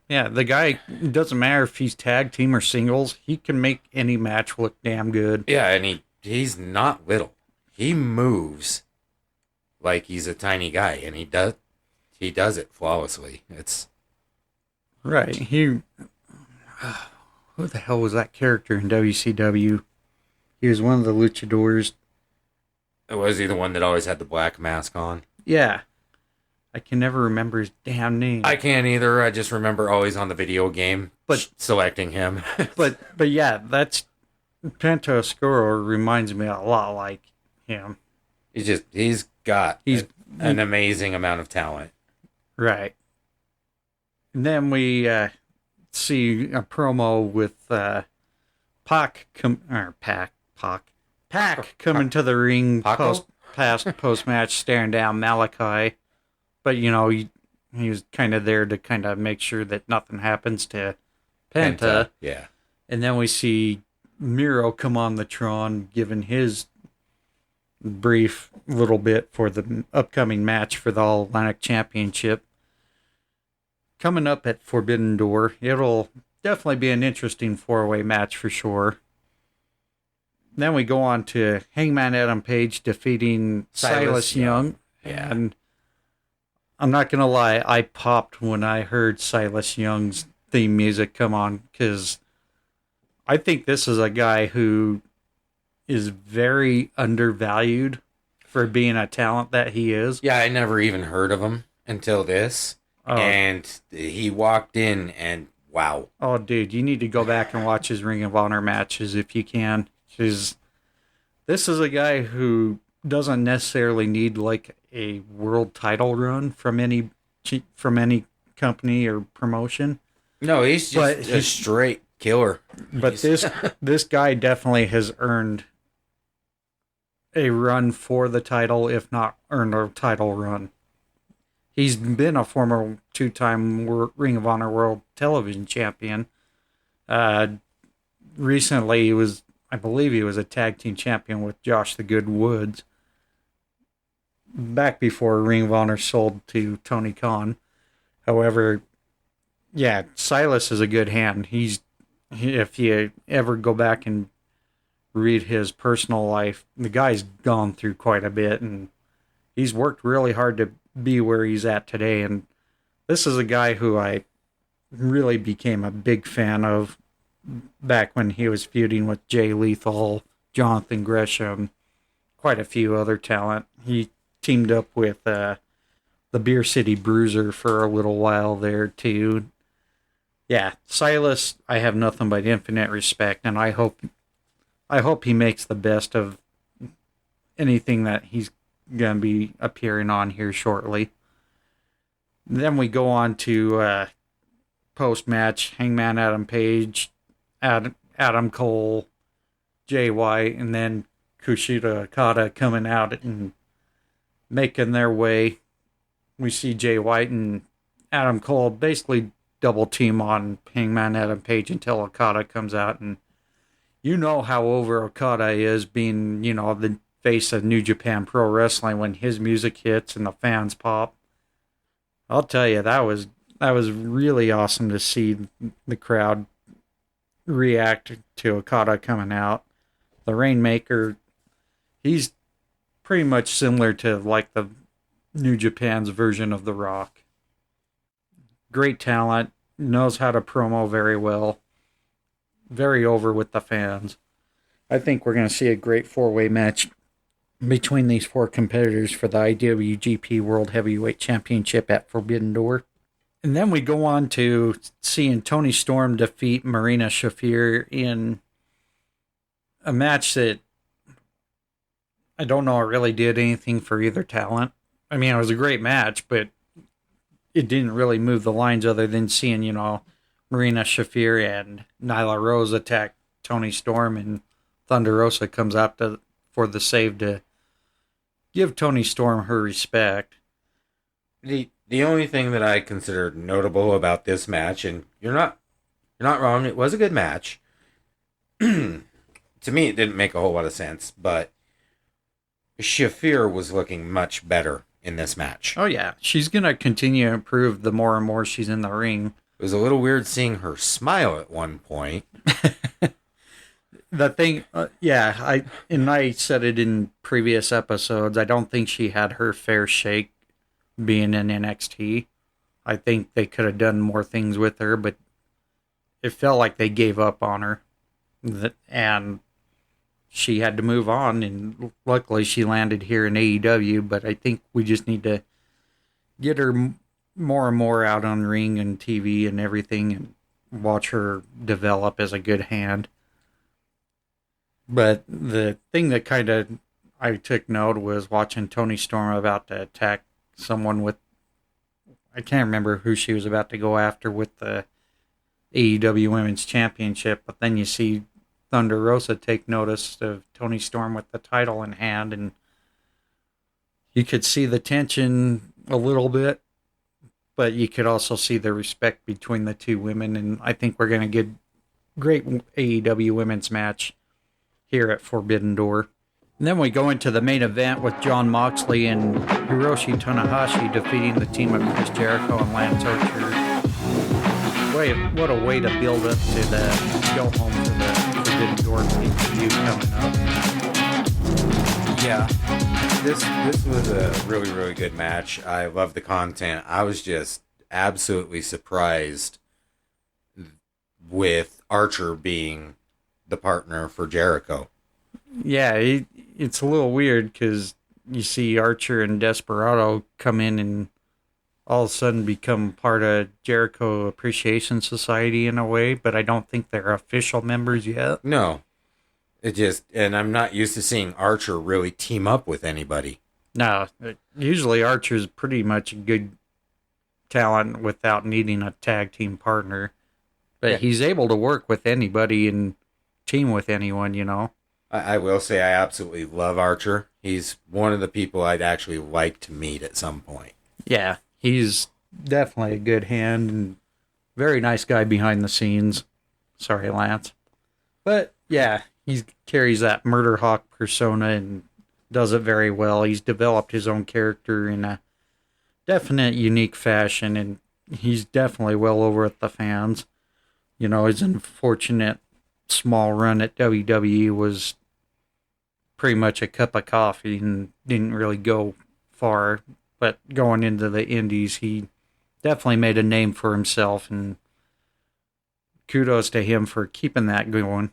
Speaker 1: Yeah, the guy, doesn't matter if he's tag team or singles, he can make any match look damn good.
Speaker 2: Yeah, and he's not little. He moves like he's a tiny guy, and he does it flawlessly. It's
Speaker 1: right. Who the hell was that character in WCW? He was one of the luchadors.
Speaker 2: Was he the one that always had the black mask on?
Speaker 1: Yeah. I can never remember his damn name.
Speaker 2: I can't either. I just remember always on the video game selecting him.
Speaker 1: but yeah, that's Penta Oscuro reminds me a lot like him.
Speaker 2: He's got an amazing amount of talent. Right.
Speaker 1: And then we see a promo with Pac coming to the ring post-match, staring down Malachi. But, he was kind of there to kind of make sure that nothing happens to Penta.
Speaker 2: Yeah.
Speaker 1: And then we see Miro come on the Tron, giving his brief little bit for the upcoming match for the All-Atlantic Championship. Coming up at Forbidden Door, it'll definitely be an interesting four-way match for sure. Then we go on to Hangman Adam Page defeating Silas Young.
Speaker 2: Yeah.
Speaker 1: And I'm not going to lie, I popped when I heard Silas Young's theme music come on, because I think this is a guy who is very undervalued for being a talent that he is.
Speaker 2: Yeah, I never even heard of him until this. And he walked in and wow.
Speaker 1: Oh, dude, you need to go back and watch his Ring of Honor matches if you can. Because this is a guy who doesn't necessarily need like a world title run from any company or promotion.
Speaker 2: No, he's just a straight killer.
Speaker 1: But this guy definitely has earned a run for the title, if not earned a title run. He's been a former two-time Ring of Honor World Television Champion. Recently, I believe he was a tag team champion with Josh the Good Woods. Back before Ring of Honor sold to Tony Khan. However, Yeah, Silas is a good hand. If you ever go back and read his personal life, the guy's gone through quite a bit, and he's worked really hard to be where he's at today. And this is a guy who I really became a big fan of back when he was feuding with Jay Lethal, Jonathan Gresham, quite a few other talent. He teamed up with the Beer City Bruiser for a little while there too. Yeah, Silas, I have nothing but infinite respect, and I hope he makes the best of anything that he's gonna be appearing on here shortly. Then we go on to post match Hangman Adam Page, Adam Cole, Jay White, and then Kushida Okada coming out and making their way. We see Jay White and Adam Cole basically double team on Hangman Adam Page until Okada comes out, and you know how over Okada is, being, the face of New Japan Pro Wrestling. When his music hits and the fans pop, I'll tell you, that was really awesome to see the crowd react to Okada coming out. The Rainmaker, he's pretty much similar to like the New Japan's version of The Rock. Great talent, knows how to promo very well, very over with the fans. I think we're going to see a great four-way match between these four competitors for the IWGP World Heavyweight Championship at Forbidden Door. And then we go on to seeing Toni Storm defeat Marina Shafir in a match that I don't know it really did anything for either talent. I mean, it was a great match, but it didn't really move the lines other than seeing, Marina Shafir and Nyla Rose attack Toni Storm, and Thunder Rosa comes out for the save to give Toni Storm her respect.
Speaker 2: The only thing that I consider notable about this match, and you're not wrong, it was a good match. To me, it didn't make a whole lot of sense, but Shafir was looking much better in this match.
Speaker 1: Oh yeah, she's gonna continue to improve the more and more she's in the ring.
Speaker 2: It was a little weird seeing her smile at one point.
Speaker 1: The thing, I said it in previous episodes, I don't think she had her fair shake being in NXT. I think they could have done more things with her, but it felt like they gave up on her. And she had to move on, and luckily she landed here in AEW, but I think we just need to get her more and more out on ring and TV and everything, and watch her develop as a good hand. But the thing that kind of I took note was watching Toni Storm about to attack someone with, I can't remember who she was about to go after with the AEW Women's Championship, but then you see Thunder Rosa take notice of Toni Storm with the title in hand, and you could see the tension a little bit, but you could also see the respect between the two women, and I think we're going to get great AEW women's match here at Forbidden Door. And then we go into the main event with Jon Moxley and Hiroshi Tanahashi defeating the team of Chris Jericho and Lance Archer. What a way to build up to the go home for the Forbidden Door pay-per-view coming up.
Speaker 2: Yeah, this was a really, really good match. I love the content. I was just absolutely surprised with Archer being the partner for Jericho.
Speaker 1: Yeah, it's a little weird because you see Archer and Desperado come in and all of a sudden become part of Jericho Appreciation Society in a way, but I don't think they're official members yet.
Speaker 2: No. And I'm not used to seeing Archer really team up with anybody.
Speaker 1: No, usually Archer's pretty much a good talent without needing a tag team partner. But he's able to work with anybody and team with anyone,
Speaker 2: I will say I absolutely love Archer. He's one of the people I'd actually like to meet at some point.
Speaker 1: Yeah, he's definitely a good hand and very nice guy behind the scenes. Sorry, Lance. But, yeah, he carries that Murder Hawk persona and does it very well. He's developed his own character in a definite unique fashion, and he's definitely well over at the fans. You know, his unfortunate small run at WWE was pretty much a cup of coffee and didn't really go far. But going into the indies, he definitely made a name for himself, and kudos to him for keeping that going.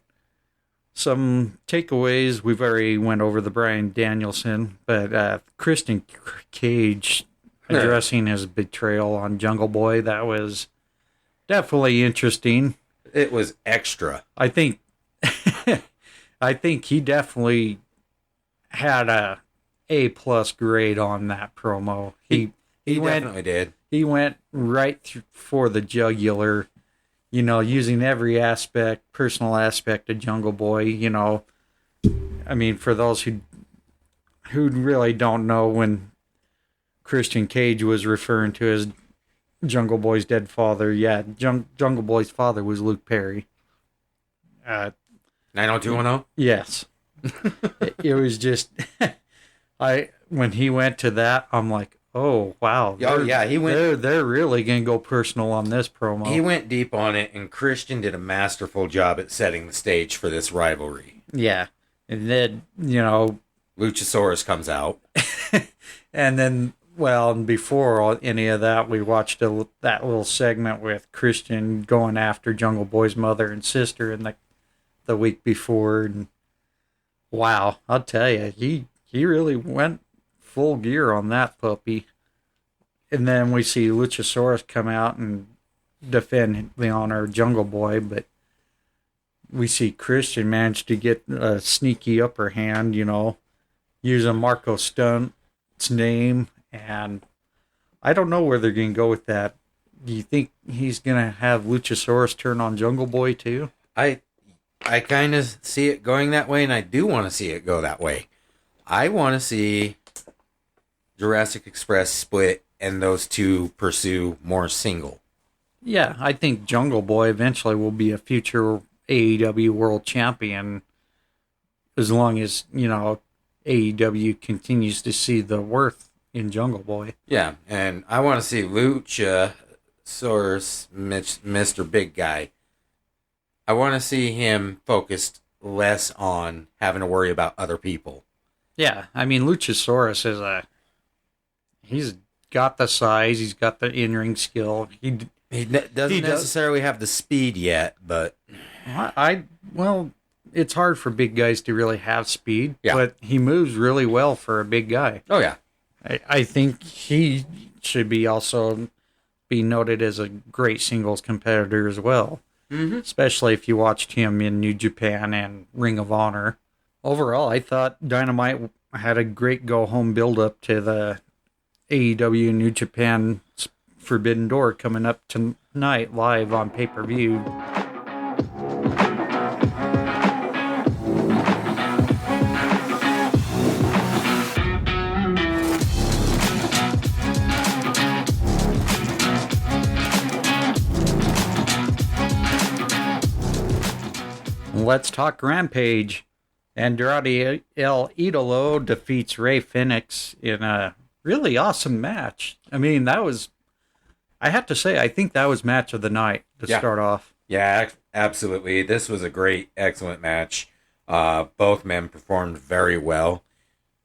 Speaker 1: Some takeaways, we've already went over the Bryan Danielson, but Christian Cage addressing his betrayal on Jungle Boy, that was definitely interesting.
Speaker 2: It was extra.
Speaker 1: I think I think he definitely had a A+ grade on that promo.
Speaker 2: He definitely did.
Speaker 1: He went right for the jugular, you know, using every personal aspect of Jungle Boy, you know. I mean, for those who really don't know, when Christian Cage was referring to his Jungle Boy's dead father, yeah, Jungle Boy's father was Luke Perry.
Speaker 2: 90210?
Speaker 1: Yes. It was just, when he went to that, I'm like, oh wow.
Speaker 2: Oh yeah, he went.
Speaker 1: They're really gonna go personal on this promo.
Speaker 2: He went deep on it, and Christian did a masterful job at setting the stage for this rivalry.
Speaker 1: Yeah, and then you know,
Speaker 2: Luchasaurus comes out,
Speaker 1: and then before any of that, we watched that little segment with Christian going after Jungle Boy's mother and sister in the week before, and wow, I'll tell you, he really went full gear on that puppy. And then we see Luchasaurus come out and defend the honor of Jungle Boy, but we see Christian manage to get a sneaky upper hand, you know, using Marco Stunt's name, and I don't know where they're going to go with that. Do you think he's going to have Luchasaurus turn on Jungle Boy too?
Speaker 2: I kind of see it going that way, and I do want to see it go that way. I want to see Jurassic Express split and those two pursue more single.
Speaker 1: Yeah, I think Jungle Boy eventually will be a future AEW World Champion, as long as, you know, AEW continues to see the worth in Jungle Boy.
Speaker 2: Yeah, and I want to see Luchasaurus, Mr. Big Guy. I want to see him focused less on having to worry about other people.
Speaker 1: Yeah, I mean, Luchasaurus is he's got the size, he's got the in-ring skill. He
Speaker 2: doesn't necessarily have the speed yet, but
Speaker 1: well, it's hard for big guys to really have speed,
Speaker 2: yeah.
Speaker 1: But he moves really well for a big guy.
Speaker 2: Oh yeah,
Speaker 1: I think he should also be noted as a great singles competitor as well.
Speaker 2: Mm-hmm.
Speaker 1: Especially if you watched him in New Japan and Ring of Honor. Overall, I thought Dynamite had a great go-home build-up to the AEW New Japan Forbidden Door coming up tonight live on pay-per-view. Let's talk Rampage. Andrade El Idolo defeats Rey Fenix in a really awesome match. I mean, I have to say, I think that was match of the night to start off.
Speaker 2: Yeah, absolutely. This was a great, excellent match. Both men performed very well.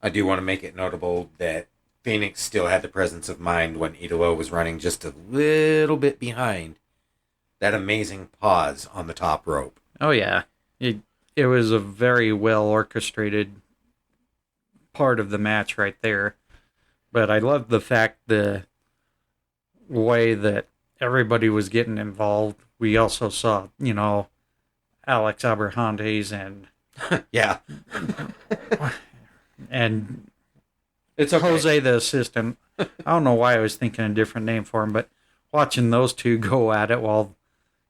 Speaker 2: I do want to make it notable that Phoenix still had the presence of mind when Idolo was running just a little bit behind that amazing pause on the top rope.
Speaker 1: Oh, yeah. It was a very well orchestrated part of the match right there. But I loved the fact the way that everybody was getting involved. We also saw, you know, Alex Abrahantes and
Speaker 2: yeah.
Speaker 1: and
Speaker 2: it's okay.
Speaker 1: Jose the assistant. I don't know why I was thinking a different name for him, but watching those two go at it while,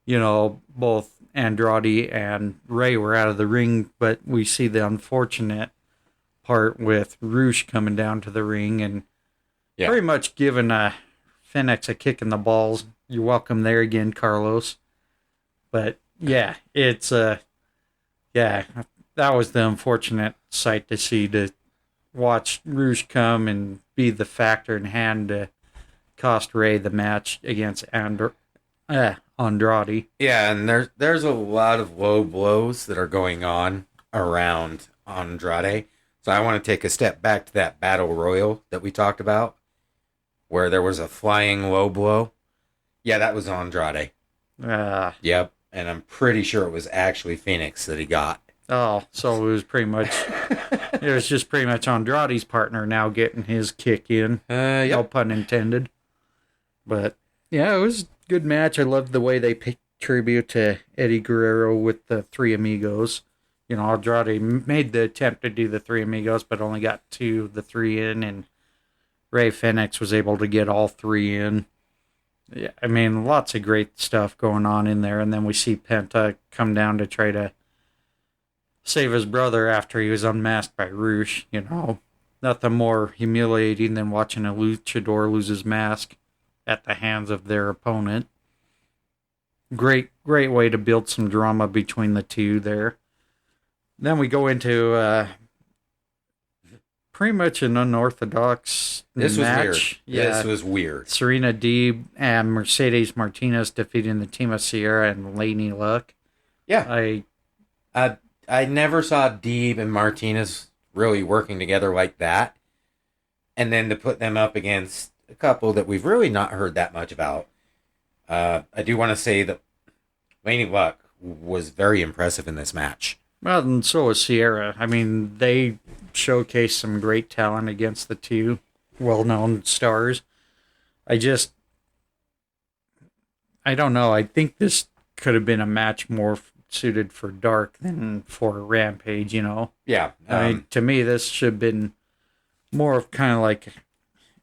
Speaker 1: you know, both Andrade and Ray were out of the ring, but we see the unfortunate part with Roosh coming down to the ring and pretty much giving Fenix a kick in the balls. You're welcome there again, Carlos. But yeah, it's that was the unfortunate sight to see, to watch Roosh come and be the factor in hand to cost Ray the match against Andrade.
Speaker 2: Yeah, and there's a lot of low blows that are going on around Andrade. So I want to take a step back to that battle royal that we talked about, where there was a flying low blow. Yeah, that was Andrade. Yep, and I'm pretty sure it was actually Phoenix that he got.
Speaker 1: Oh, so it was pretty much, it was just pretty much Andrade's partner now getting his kick in.
Speaker 2: Yep.
Speaker 1: No pun intended. But, yeah, it was a good match. I loved the way they paid tribute to Eddie Guerrero with the Three Amigos. You know, Andrade made the attempt to do the Three Amigos, but only got two of the three in, and Ray Phoenix was able to get all three in. Yeah, I mean, lots of great stuff going on in there, and then we see Penta come down to try to save his brother after he was unmasked by Rush. You know, nothing more humiliating than watching a luchador lose his mask at the hands of their opponent. Great way to build some drama between the two there. Then we go into pretty much an unorthodox match.
Speaker 2: Was weird.
Speaker 1: Yeah.
Speaker 2: This was weird.
Speaker 1: Serena Deeb and Mercedes Martinez defeating the team of Sierra and Lady Luck.
Speaker 2: Yeah. I never saw Deeb and Martinez really working together like that. And then to put them up against a couple that we've really not heard that much about. I do want to say that Lady Luck was very impressive in this match.
Speaker 1: Well, and so was Sierra. I mean, they showcased some great talent against the two well-known stars. I don't know. I think this could have been a match more suited for Dark than for Rampage, you know?
Speaker 2: Yeah.
Speaker 1: I mean, to me, this should have been more of kind of like,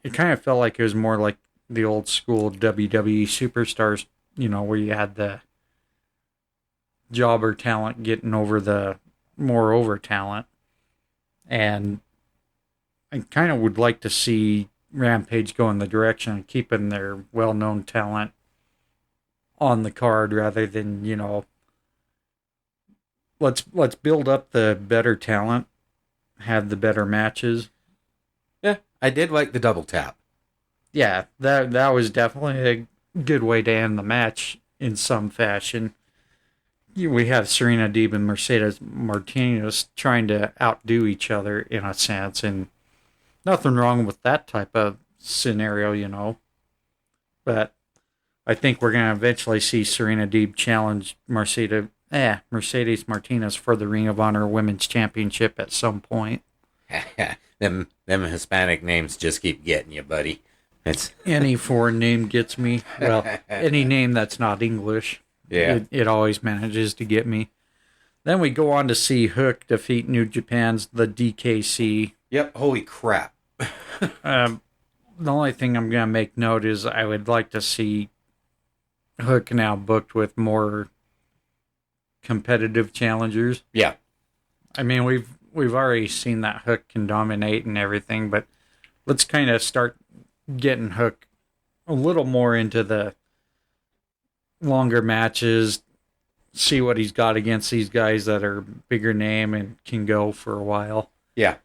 Speaker 1: it kind of felt like it was more like the old school WWE superstars, you know, where you had the jobber talent getting over the more over talent. And I kind of would like to see Rampage go in the direction of keeping their well-known talent on the card rather than, you know, let's build up the better talent, have the better matches.
Speaker 2: Yeah, I did like the double tap.
Speaker 1: Yeah, that was definitely a good way to end the match in some fashion. We have Serena Deeb and Mercedes Martinez trying to outdo each other in a sense, and nothing wrong with that type of scenario, you know. But I think we're going to eventually see Serena Deeb challenge Mercedes Martinez for the Ring of Honor Women's Championship at some point.
Speaker 2: them Hispanic names just keep getting you, buddy. It's
Speaker 1: any foreign name gets me. Well, any name that's not English.
Speaker 2: Yeah.
Speaker 1: It always manages to get me. Then we go on to see Hook defeat New Japan's the DKC.
Speaker 2: Yep, holy crap.
Speaker 1: The only thing I'm going to make note is I would like to see Hook now booked with more competitive challengers.
Speaker 2: Yeah.
Speaker 1: I mean, we've already seen that Hook can dominate and everything, but let's kind of start getting Hook a little more into the longer matches, see what he's got against these guys that are bigger name and can go for a while.
Speaker 2: Yeah.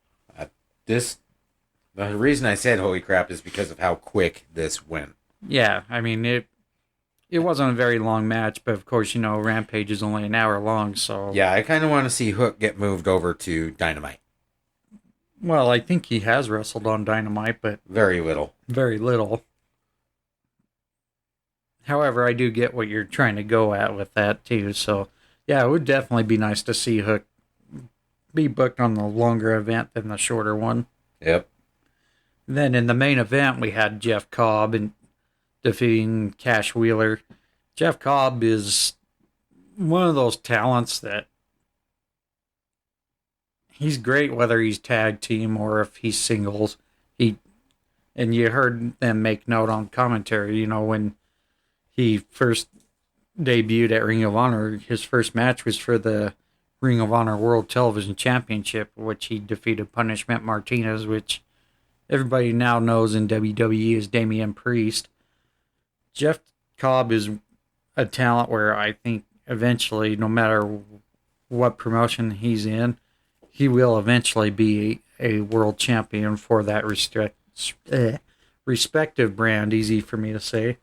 Speaker 2: The reason I said holy crap is because of how quick this went.
Speaker 1: Yeah, I mean, it wasn't a very long match, but of course, you know, Rampage is only an hour long, so...
Speaker 2: Yeah, I kind of want to see Hook get moved over to Dynamite.
Speaker 1: Well, I think he has wrestled on Dynamite, but...
Speaker 2: Very little.
Speaker 1: Very little. However, I do get what you're trying to go at with that, too. So, yeah, it would definitely be nice to see Hook be booked on the longer event than the shorter one.
Speaker 2: Yep.
Speaker 1: Then in the main event, we had Jeff Cobb and defeating Cash Wheeler. Jeff Cobb is one of those talents that he's great whether he's tag team or if he's singles. And you heard them make note on commentary, you know, when he first debuted at Ring of Honor, his first match was for the Ring of Honor World Television Championship, which he defeated Punishment Martinez, which everybody now knows in WWE as Damian Priest. Jeff Cobb is a talent where I think eventually, no matter what promotion he's in, he will eventually be a world champion for that respective brand, easy for me to say,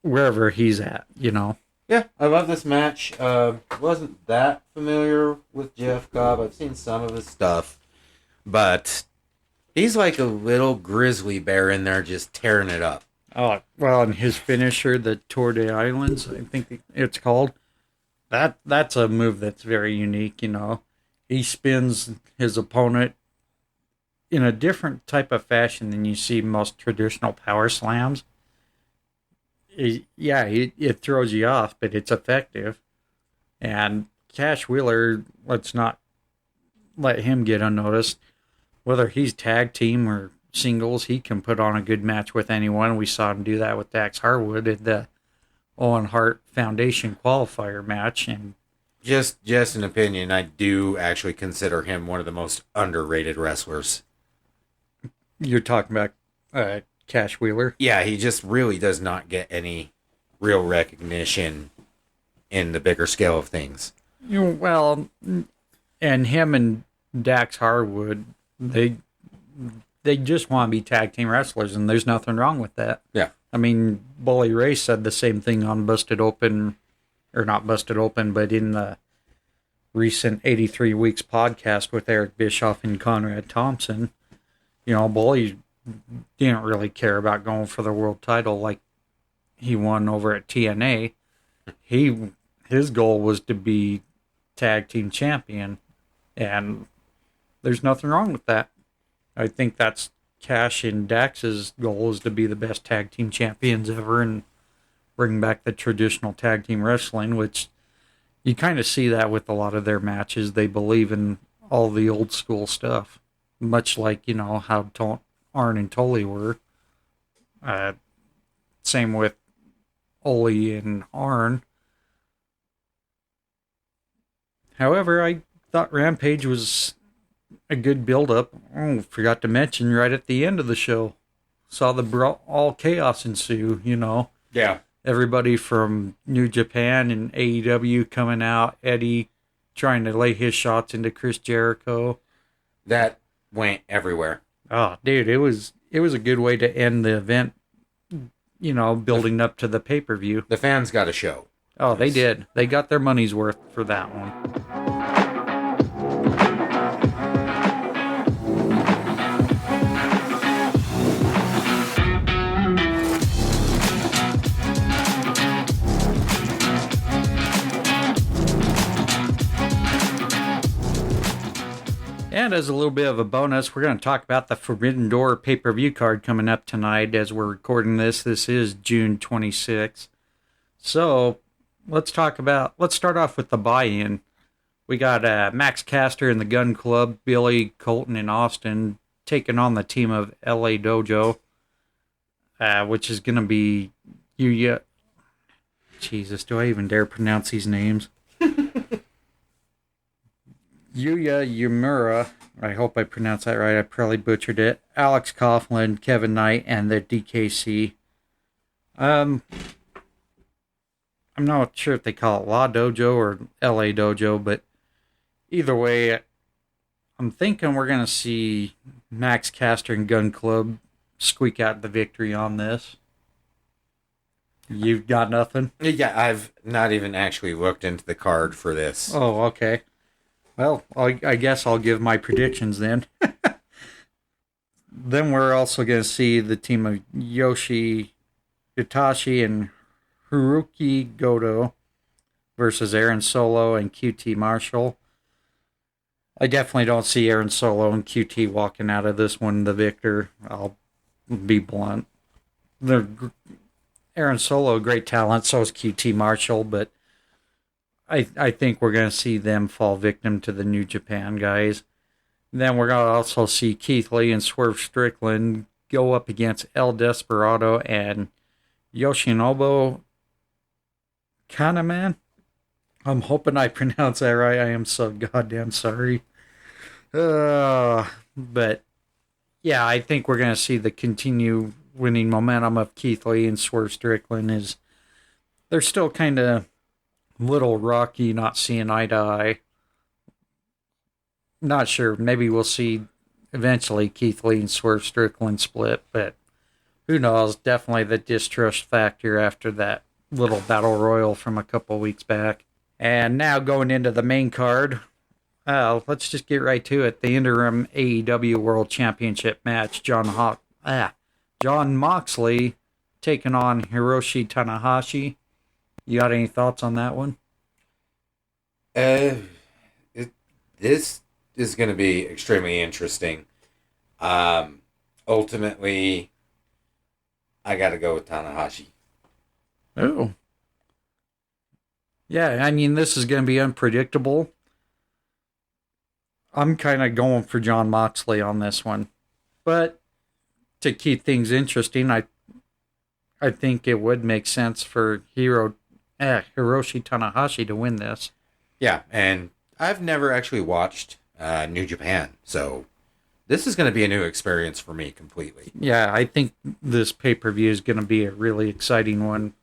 Speaker 1: wherever he's at, you know.
Speaker 2: Yeah, I love this match. Wasn't that familiar with Jeff Cobb. I've seen some of his stuff, but he's like a little grizzly bear in there just tearing it up.
Speaker 1: Oh, well, and his finisher, the Tour de Islands, I think it's called, that's a move that's very unique, you know. He spins his opponent in a different type of fashion than you see most traditional power slams. It throws you off, but it's effective. And Cash Wheeler, let's not let him get unnoticed. Whether he's tag team or singles, he can put on a good match with anyone. We saw him do that with Dax Harwood at the Owen Hart Foundation qualifier match. And
Speaker 2: just an opinion, I do actually consider him one of the most underrated wrestlers.
Speaker 1: You're talking about Cash Wheeler?
Speaker 2: Yeah, he just really does not get any real recognition in the bigger scale of things.
Speaker 1: Well, and him and Dax Harwood, they just want to be tag team wrestlers, and there's nothing wrong with that.
Speaker 2: Yeah.
Speaker 1: I mean, Bully Ray said the same thing on Busted Open, or not Busted Open, but in the recent 83 Weeks podcast with Eric Bischoff and Conrad Thompson. You know, Bully didn't really care about going for the world title like he won over at TNA. His goal was to be tag team champion, and there's nothing wrong with that. I think that's Cash and Dax's goal, is to be the best tag team champions ever and bring back the traditional tag team wrestling, which you kind of see that with a lot of their matches. They believe in all the old school stuff, much like, you know, how Arn and Tully were. Same with Ole and Arn. However, I thought Rampage was a good build-up. Oh, forgot to mention, right at the end of the show, saw all chaos ensue, you know.
Speaker 2: Yeah.
Speaker 1: Everybody from New Japan and AEW coming out, Eddie trying to lay his shots into Chris Jericho.
Speaker 2: That went everywhere.
Speaker 1: Oh, dude, it was a good way to end the event, you know, building up to the pay-per-view.
Speaker 2: The fans got a show.
Speaker 1: Oh, they did. They got their money's worth for that one. And as a little bit of a bonus, we're going to talk about the Forbidden Door pay-per-view card coming up tonight as we're recording this. This is June 26th. So let's start off with the buy-in. We got Max Caster and the Gun Club, Billy, Colton, and Austin taking on the team of LA Dojo, which is going to be Yuya. Jesus, do I even dare pronounce these names? Yuya Uemura, I hope I pronounced that right. I probably butchered it. Alex Coughlin, Kevin Knight, and the DKC. I'm not sure if they call it La Dojo or LA Dojo, but either way, I'm thinking we're going to see Max Caster and Gun Club squeak out the victory on this. You've got nothing?
Speaker 2: Yeah, I've not even actually looked into the card for this.
Speaker 1: Oh, okay. Well, I guess I'll give my predictions then. Then we're also going to see the team of Yoshi Itachi and Haruki Goto versus Aaron Solo and QT Marshall. I definitely don't see Aaron Solo and QT walking out of this one the victor. I'll be blunt. Aaron Solo, great talent, so is QT Marshall, but I think we're going to see them fall victim to the New Japan guys. Then we're going to also see Keith Lee and Swerve Strickland go up against El Desperado and Yoshinobu Kanaman. I'm hoping I pronounced that right. I am so goddamn sorry. But yeah, I think we're going to see the continue winning momentum of Keith Lee and Swerve Strickland. Is they're still kind of little rocky, not seeing eye to eye. Not sure. Maybe we'll see eventually Keith Lee and Swerve Strickland split, but who knows? Definitely the distrust factor after that little battle royal from a couple weeks back. And now going into the main card, let's just get right to it. The interim AEW World Championship match, John Moxley taking on Hiroshi Tanahashi. You got any thoughts on that one?
Speaker 2: This is going to be extremely interesting. Ultimately, I got to go with Tanahashi.
Speaker 1: Oh. Yeah, I mean, this is going to be unpredictable. I'm kind of going for John Moxley on this one. But to keep things interesting, I think it would make sense for Hiroshi Tanahashi to win this.
Speaker 2: Yeah, and I've never actually watched New Japan, so this is going to be a new experience for me completely.
Speaker 1: Yeah, I think this pay-per-view is going to be a really exciting one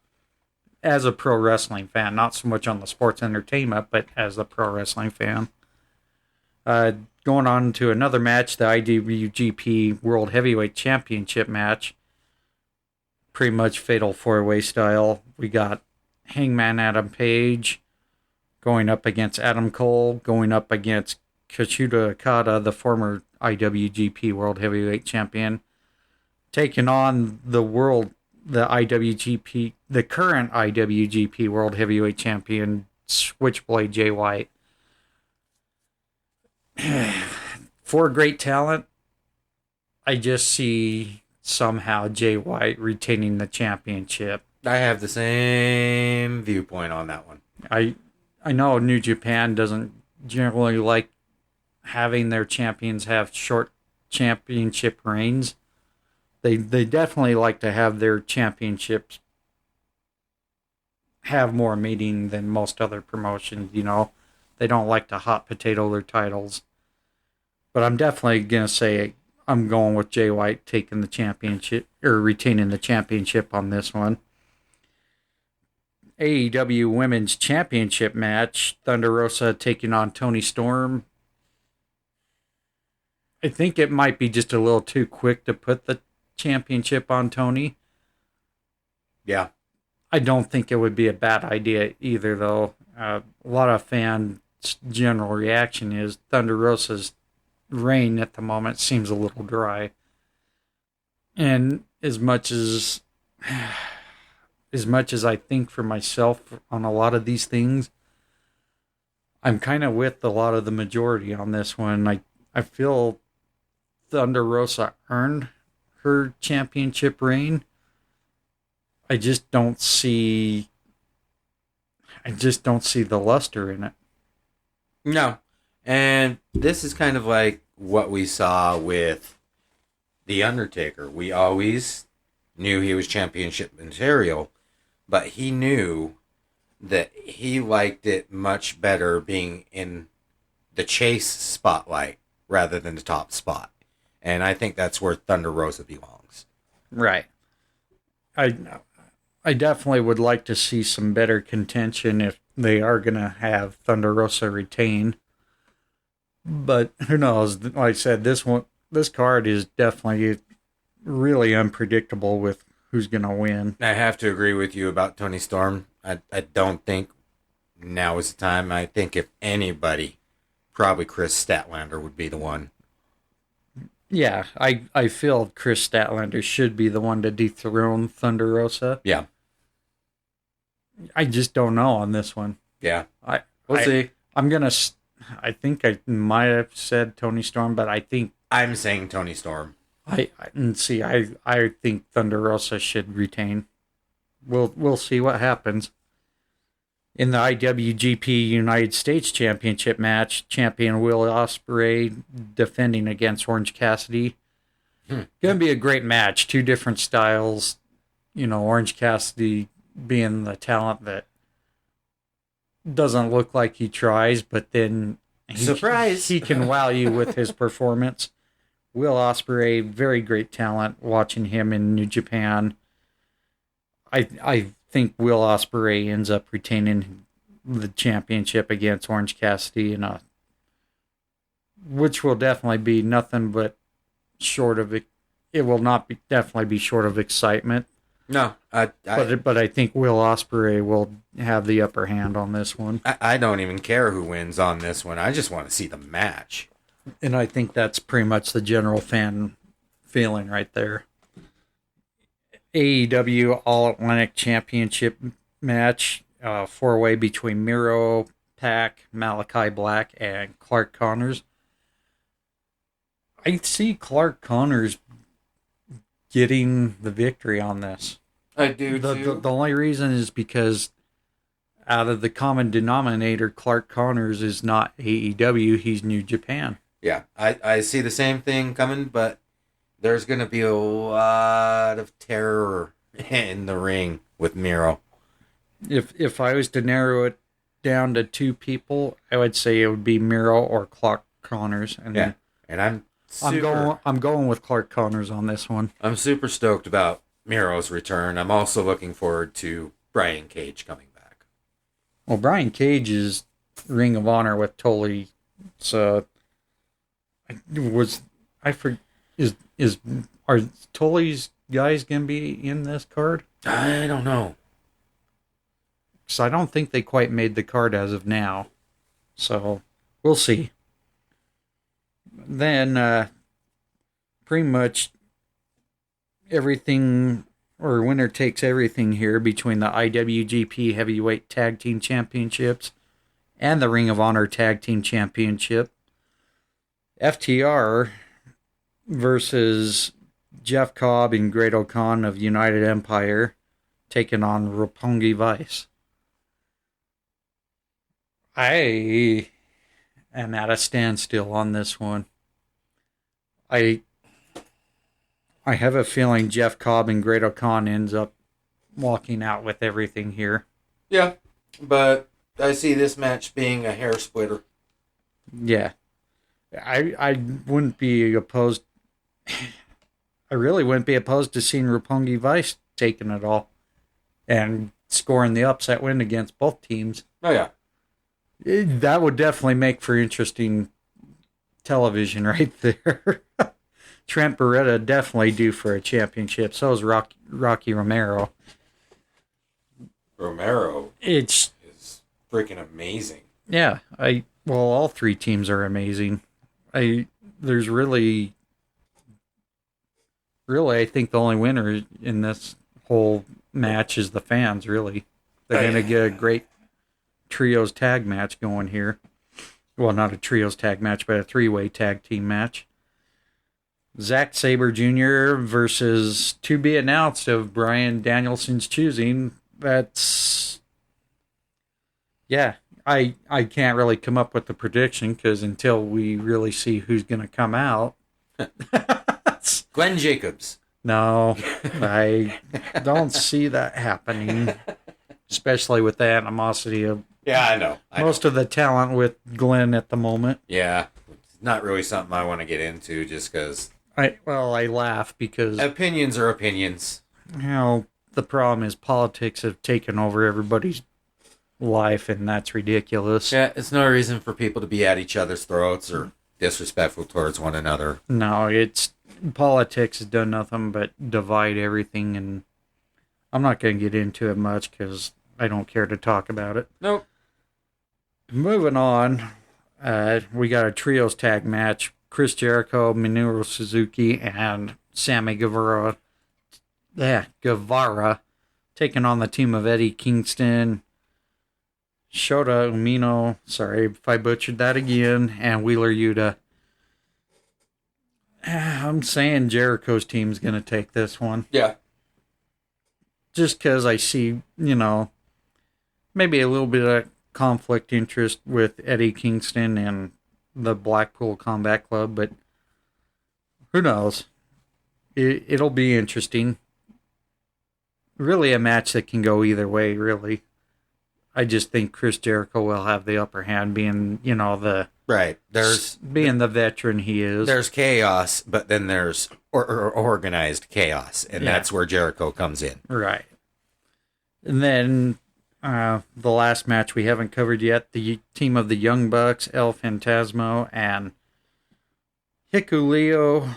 Speaker 1: as a pro wrestling fan. Not so much on the sports entertainment, but as a pro wrestling fan. Going on to another match, the IWGP World Heavyweight Championship match. Pretty much fatal four-way style. We got Hangman Adam Page going up against Adam Cole, going up against Kazuchika Okada, the former IWGP World Heavyweight Champion, taking on the current IWGP World Heavyweight Champion, Switchblade Jay White. For great talent, I just see somehow Jay White retaining the championship.
Speaker 2: I have the same viewpoint on that one.
Speaker 1: I know New Japan doesn't generally like having their champions have short championship reigns. They definitely like to have their championships have more meaning than most other promotions, you know. They don't like to hot potato their titles. But I'm definitely going to say I'm going with Jay White taking the championship, or retaining the championship on this one. AEW Women's Championship match, Thunder Rosa taking on Toni Storm. I think it might be just a little too quick to put the championship on Toni.
Speaker 2: Yeah.
Speaker 1: I don't think it would be a bad idea either, though. A lot of fans' general reaction is Thunder Rosa's reign at the moment seems a little dry. And as much as I think for myself on a lot of these things, I'm kind of with a lot of the majority on this one. I feel Thunder Rosa earned her championship reign. I just don't see the luster in it.
Speaker 2: No. And this is kind of like what we saw with The Undertaker. We always knew he was championship material, but he knew that he liked it much better being in the chase spotlight rather than the top spot. And I think that's where Thunder Rosa belongs.
Speaker 1: Right. I definitely would like to see some better contention if they are going to have Thunder Rosa retain. But who knows? Like I said, this card is definitely really unpredictable with who's going to win.
Speaker 2: I have to agree with you about Toni Storm. I don't think now is the time. I think if anybody, probably Chris Statlander would be the one.
Speaker 1: Yeah, I feel Chris Statlander should be the one to dethrone Thunder Rosa.
Speaker 2: Yeah.
Speaker 1: I just don't know on this one.
Speaker 2: Yeah. We'll see.
Speaker 1: I think I might have said Toni Storm, but I think
Speaker 2: I'm saying Toni Storm.
Speaker 1: I think Thunder Rosa should retain. We'll see what happens. In the IWGP United States Championship match, champion Will Ospreay defending against Orange Cassidy. Going to be a great match. Two different styles. You know, Orange Cassidy being the talent that doesn't look like he tries, but then
Speaker 2: surprise,
Speaker 1: he can wow you with his performance. Will Ospreay, very great talent. Watching him in New Japan, I think Will Ospreay ends up retaining the championship against Orange Cassidy, which will definitely be nothing but short of it. It will not be definitely be short of excitement.
Speaker 2: No,
Speaker 1: But I think Will Ospreay will have the upper hand on this one.
Speaker 2: I don't even care who wins on this one. I just want to see the match.
Speaker 1: And I think that's pretty much the general fan feeling right there. AEW All Atlantic Championship match, 4-way between Miro, Pac, Malachi Black, and Clark Connors. I see Clark Connors getting the victory on this.
Speaker 2: I do too.
Speaker 1: The only reason is because out of the common denominator, Clark Connors is not AEW, he's New Japan.
Speaker 2: Yeah, I see the same thing coming, but there's going to be a lot of terror in the ring with Miro.
Speaker 1: If I was to narrow it down to two people, I would say it would be Miro or Clark Connors. And
Speaker 2: yeah, and
Speaker 1: I'm going with Clark Connors on this one.
Speaker 2: I'm super stoked about Miro's return. I'm also looking forward to Brian Cage coming back.
Speaker 1: Well, Brian Cage is Ring of Honor with Tully, so are Tully's guys gonna be in this card?
Speaker 2: I don't know.
Speaker 1: So I don't think they quite made the card as of now. So we'll see. Then pretty much everything, or winner takes everything here between the IWGP Heavyweight Tag Team Championships and the Ring of Honor Tag Team Championship. FTR versus Jeff Cobb and Great O'Khan of United Empire taking on Roppongi Vice. I am at a standstill on this one. I have a feeling Jeff Cobb and Great O'Khan ends up walking out with everything here.
Speaker 2: Yeah, but I see this match being a hair splitter.
Speaker 1: Yeah. I wouldn't be opposed. I really wouldn't be opposed to seeing Roppongi Vice taking it all and scoring the upset win against both teams.
Speaker 2: Oh, yeah.
Speaker 1: That would definitely make for interesting television right there. Trent Beretta definitely due for a championship. So is Rocky Romero.
Speaker 2: Romero is freaking amazing.
Speaker 1: Yeah, all three teams are amazing. There's really, I think the only winner in this whole match is the fans, really. They're going to get a great trios tag match going here. Well, not a trios tag match, but a three-way tag team match. Zack Sabre Jr. versus, to be announced, of Bryan Danielson's choosing. That's... Yeah, I can't really come up with the prediction because until we really see who's going to come out.
Speaker 2: Glenn Jacobs.
Speaker 1: No, I don't see that happening. Especially with the animosity of
Speaker 2: I know.
Speaker 1: Most of the talent with Glenn at the moment.
Speaker 2: Yeah, it's not really something I want to get into just because.
Speaker 1: I laugh because
Speaker 2: opinions are opinions.
Speaker 1: The problem is politics have taken over everybody's life, and that's ridiculous.
Speaker 2: Yeah, it's no reason for people to be at each other's throats or disrespectful towards one another.
Speaker 1: No, politics has done nothing but divide everything, and I'm not going to get into it much because I don't care to talk about it.
Speaker 2: Nope.
Speaker 1: Moving on, we got a trios tag match. Chris Jericho, Minoru Suzuki, and Sammy Guevara. Guevara taking on the team of Eddie Kingston, Shota Umino, sorry if I butchered that again, and Wheeler Yuta. I'm saying Jericho's team's going to take this one.
Speaker 2: Yeah.
Speaker 1: Just because I see, maybe a little bit of conflict interest with Eddie Kingston and the Blackpool Combat Club, but who knows? It'll be interesting. Really a match that can go either way, really. I just think Chris Jericho will have the upper hand, being,
Speaker 2: right.
Speaker 1: Being the veteran he is.
Speaker 2: There's chaos, but then there's organized chaos, and that's where Jericho comes in.
Speaker 1: Right. And then the last match we haven't covered yet, the team of the Young Bucks, El Phantasmo, and Hikuleo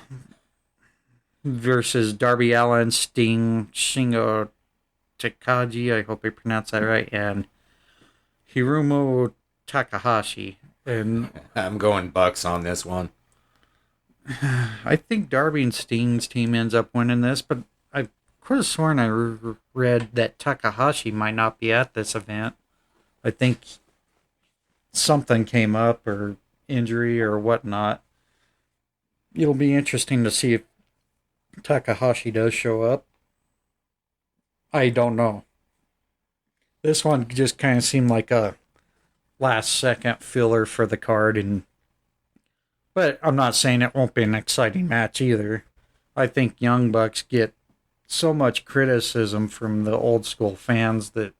Speaker 1: versus Darby Allin, Sting, Shingo Takagi, I hope I pronounced that right, and Hiromu Takahashi. And
Speaker 2: I'm going Bucks on this one.
Speaker 1: I think Darby and Sting's team ends up winning this, but I could have sworn I read that Takahashi might not be at this event. I think something came up, or injury or whatnot. It'll be interesting to see if Takahashi does show up. I don't know. This one just kind of seemed like a last second filler for the card, but I'm not saying it won't be an exciting match either. I think Young Bucks get so much criticism from the old school fans that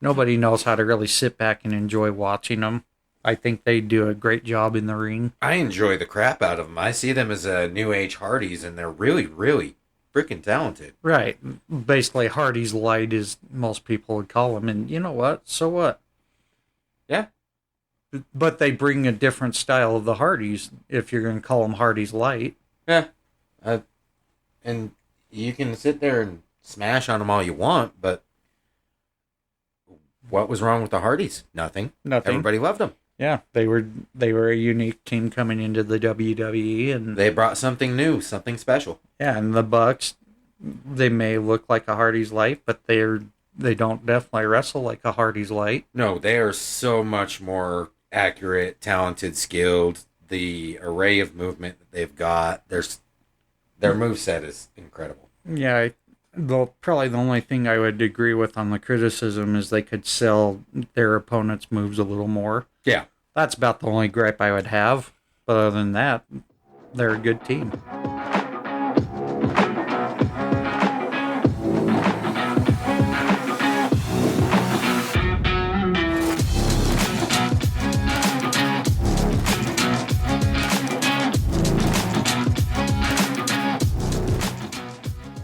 Speaker 1: nobody knows how to really sit back and enjoy watching them. I think they do a great job in the ring.
Speaker 2: I enjoy the crap out of them. I see them as a new age Hardys, and they're really, really freaking talented.
Speaker 1: Right. Basically, Hardy's Light, as most people would call them. And you know what? So what?
Speaker 2: Yeah.
Speaker 1: But they bring a different style of the Hardys, if you're going to call them Hardy's Light.
Speaker 2: Yeah. And you can sit there and smash on them all you want, but what was wrong with the Hardys? Nothing. Everybody loved them.
Speaker 1: Yeah, they were a unique team coming into the WWE, and
Speaker 2: they brought something new, something special.
Speaker 1: Yeah, and the Bucks, they may look like a Hardy's Light, but they don't definitely wrestle like a Hardy's Light.
Speaker 2: No, they are so much more accurate, talented, skilled. The array of movement that they've got, their moveset is incredible.
Speaker 1: Yeah, probably the only thing I would agree with on the criticism is they could sell their opponent's moves a little more.
Speaker 2: Yeah.
Speaker 1: That's about the only gripe I would have. But other than that, they're a good team.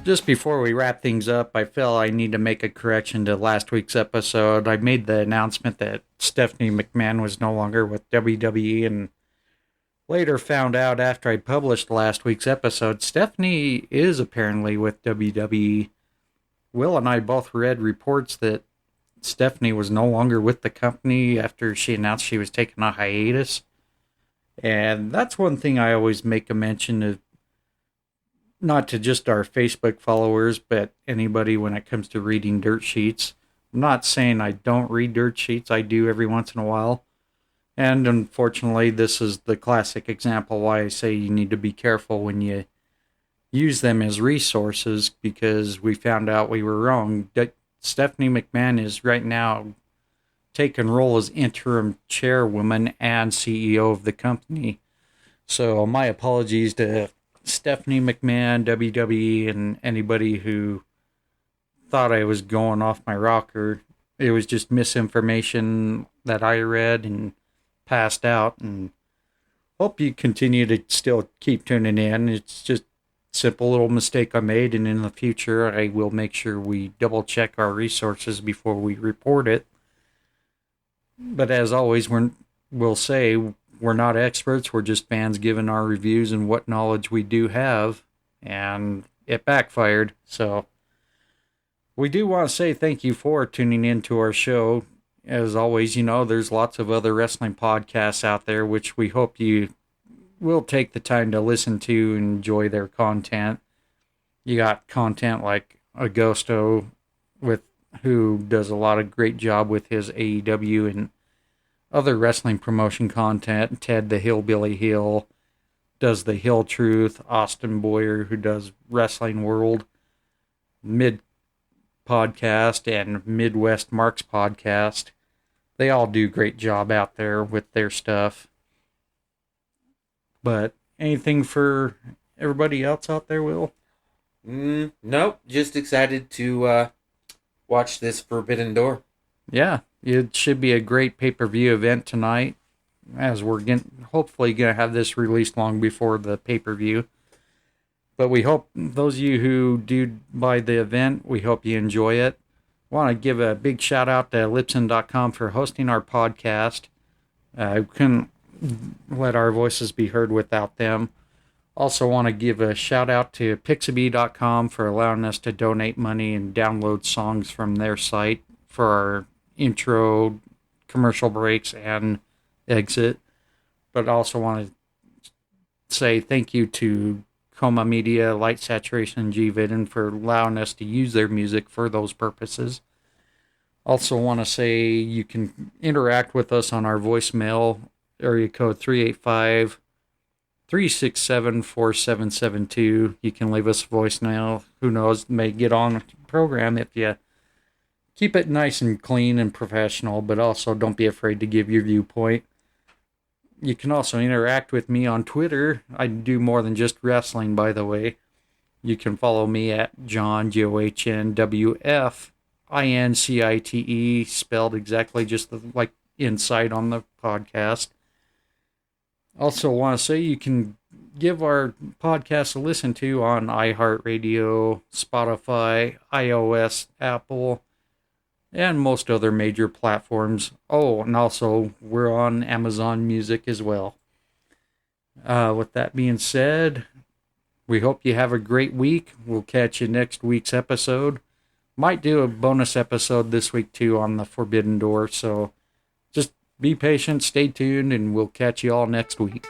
Speaker 1: Just before we wrap things up, I feel I need to make a correction to last week's episode. I made the announcement that Stephanie McMahon was no longer with WWE, and later found out after I published last week's episode, Stephanie is apparently with WWE. Will and I both read reports that Stephanie was no longer with the company after she announced she was taking a hiatus. And that's one thing I always make a mention of, not to just our Facebook followers, but anybody when it comes to reading dirt sheets. I'm not saying I don't read dirt sheets. I do every once in a while. And unfortunately, this is the classic example why I say you need to be careful when you use them as resources, because we found out we were wrong. Stephanie McMahon is right now taking role as interim chairwoman and CEO of the company. So my apologies to Stephanie McMahon, WWE, and anybody who thought I was going off my rocker. It was just misinformation that I read and passed out, and hope you continue to still keep tuning in. It's just a simple little mistake I made, and in the future I will make sure we double check our resources before we report it. But as always, we'll say we're not experts. We're just fans giving our reviews and what knowledge we do have, and it backfired. So we do want to say thank you for tuning in to our show. As always, there's lots of other wrestling podcasts out there, which we hope you will take the time to listen to and enjoy their content. You got content like Agosto, who does a lot of great job with his AEW and other wrestling promotion content. Ted the Hillbilly Hill does the Hill Truth. Austin Boyer, who does Wrestling World, Mid Podcast, and Midwest Marks Podcast. They all do a great job out there with their stuff. But anything for everybody else out there, Will?
Speaker 2: Nope. Just excited to watch this Forbidden Door.
Speaker 1: Yeah, it should be a great pay-per-view event tonight, as we're hopefully going to have this released long before the pay-per-view. But we hope those of you who do buy the event, we hope you enjoy it. I want to give a big shout out to Libsyn.com for hosting our podcast. I couldn't let our voices be heard without them. Also want to give a shout out to Pixabay.com for allowing us to donate money and download songs from their site for our intro, commercial breaks, and exit. But also want to say thank you to Coma Media, Light Saturation, and GVidden for allowing us to use their music for those purposes. Also want to say you can interact with us on our voicemail, area code 385-367-4772. You can leave us a voicemail. Who knows, may get on the program if you keep it nice and clean and professional, but also don't be afraid to give your viewpoint. You can also interact with me on Twitter. I do more than just wrestling, by the way. You can follow me at John, JohnWFIncite, spelled exactly just like inside on the podcast. Also want to say you can give our podcast a listen to on iHeartRadio, Spotify, iOS, Apple, and most other major platforms. Oh, and also we're on Amazon Music as well. With that being said, we hope you have a great week. We'll catch you next week's episode. Might do a bonus episode this week too on the Forbidden Door, so just be patient, stay tuned, and we'll catch you all next week.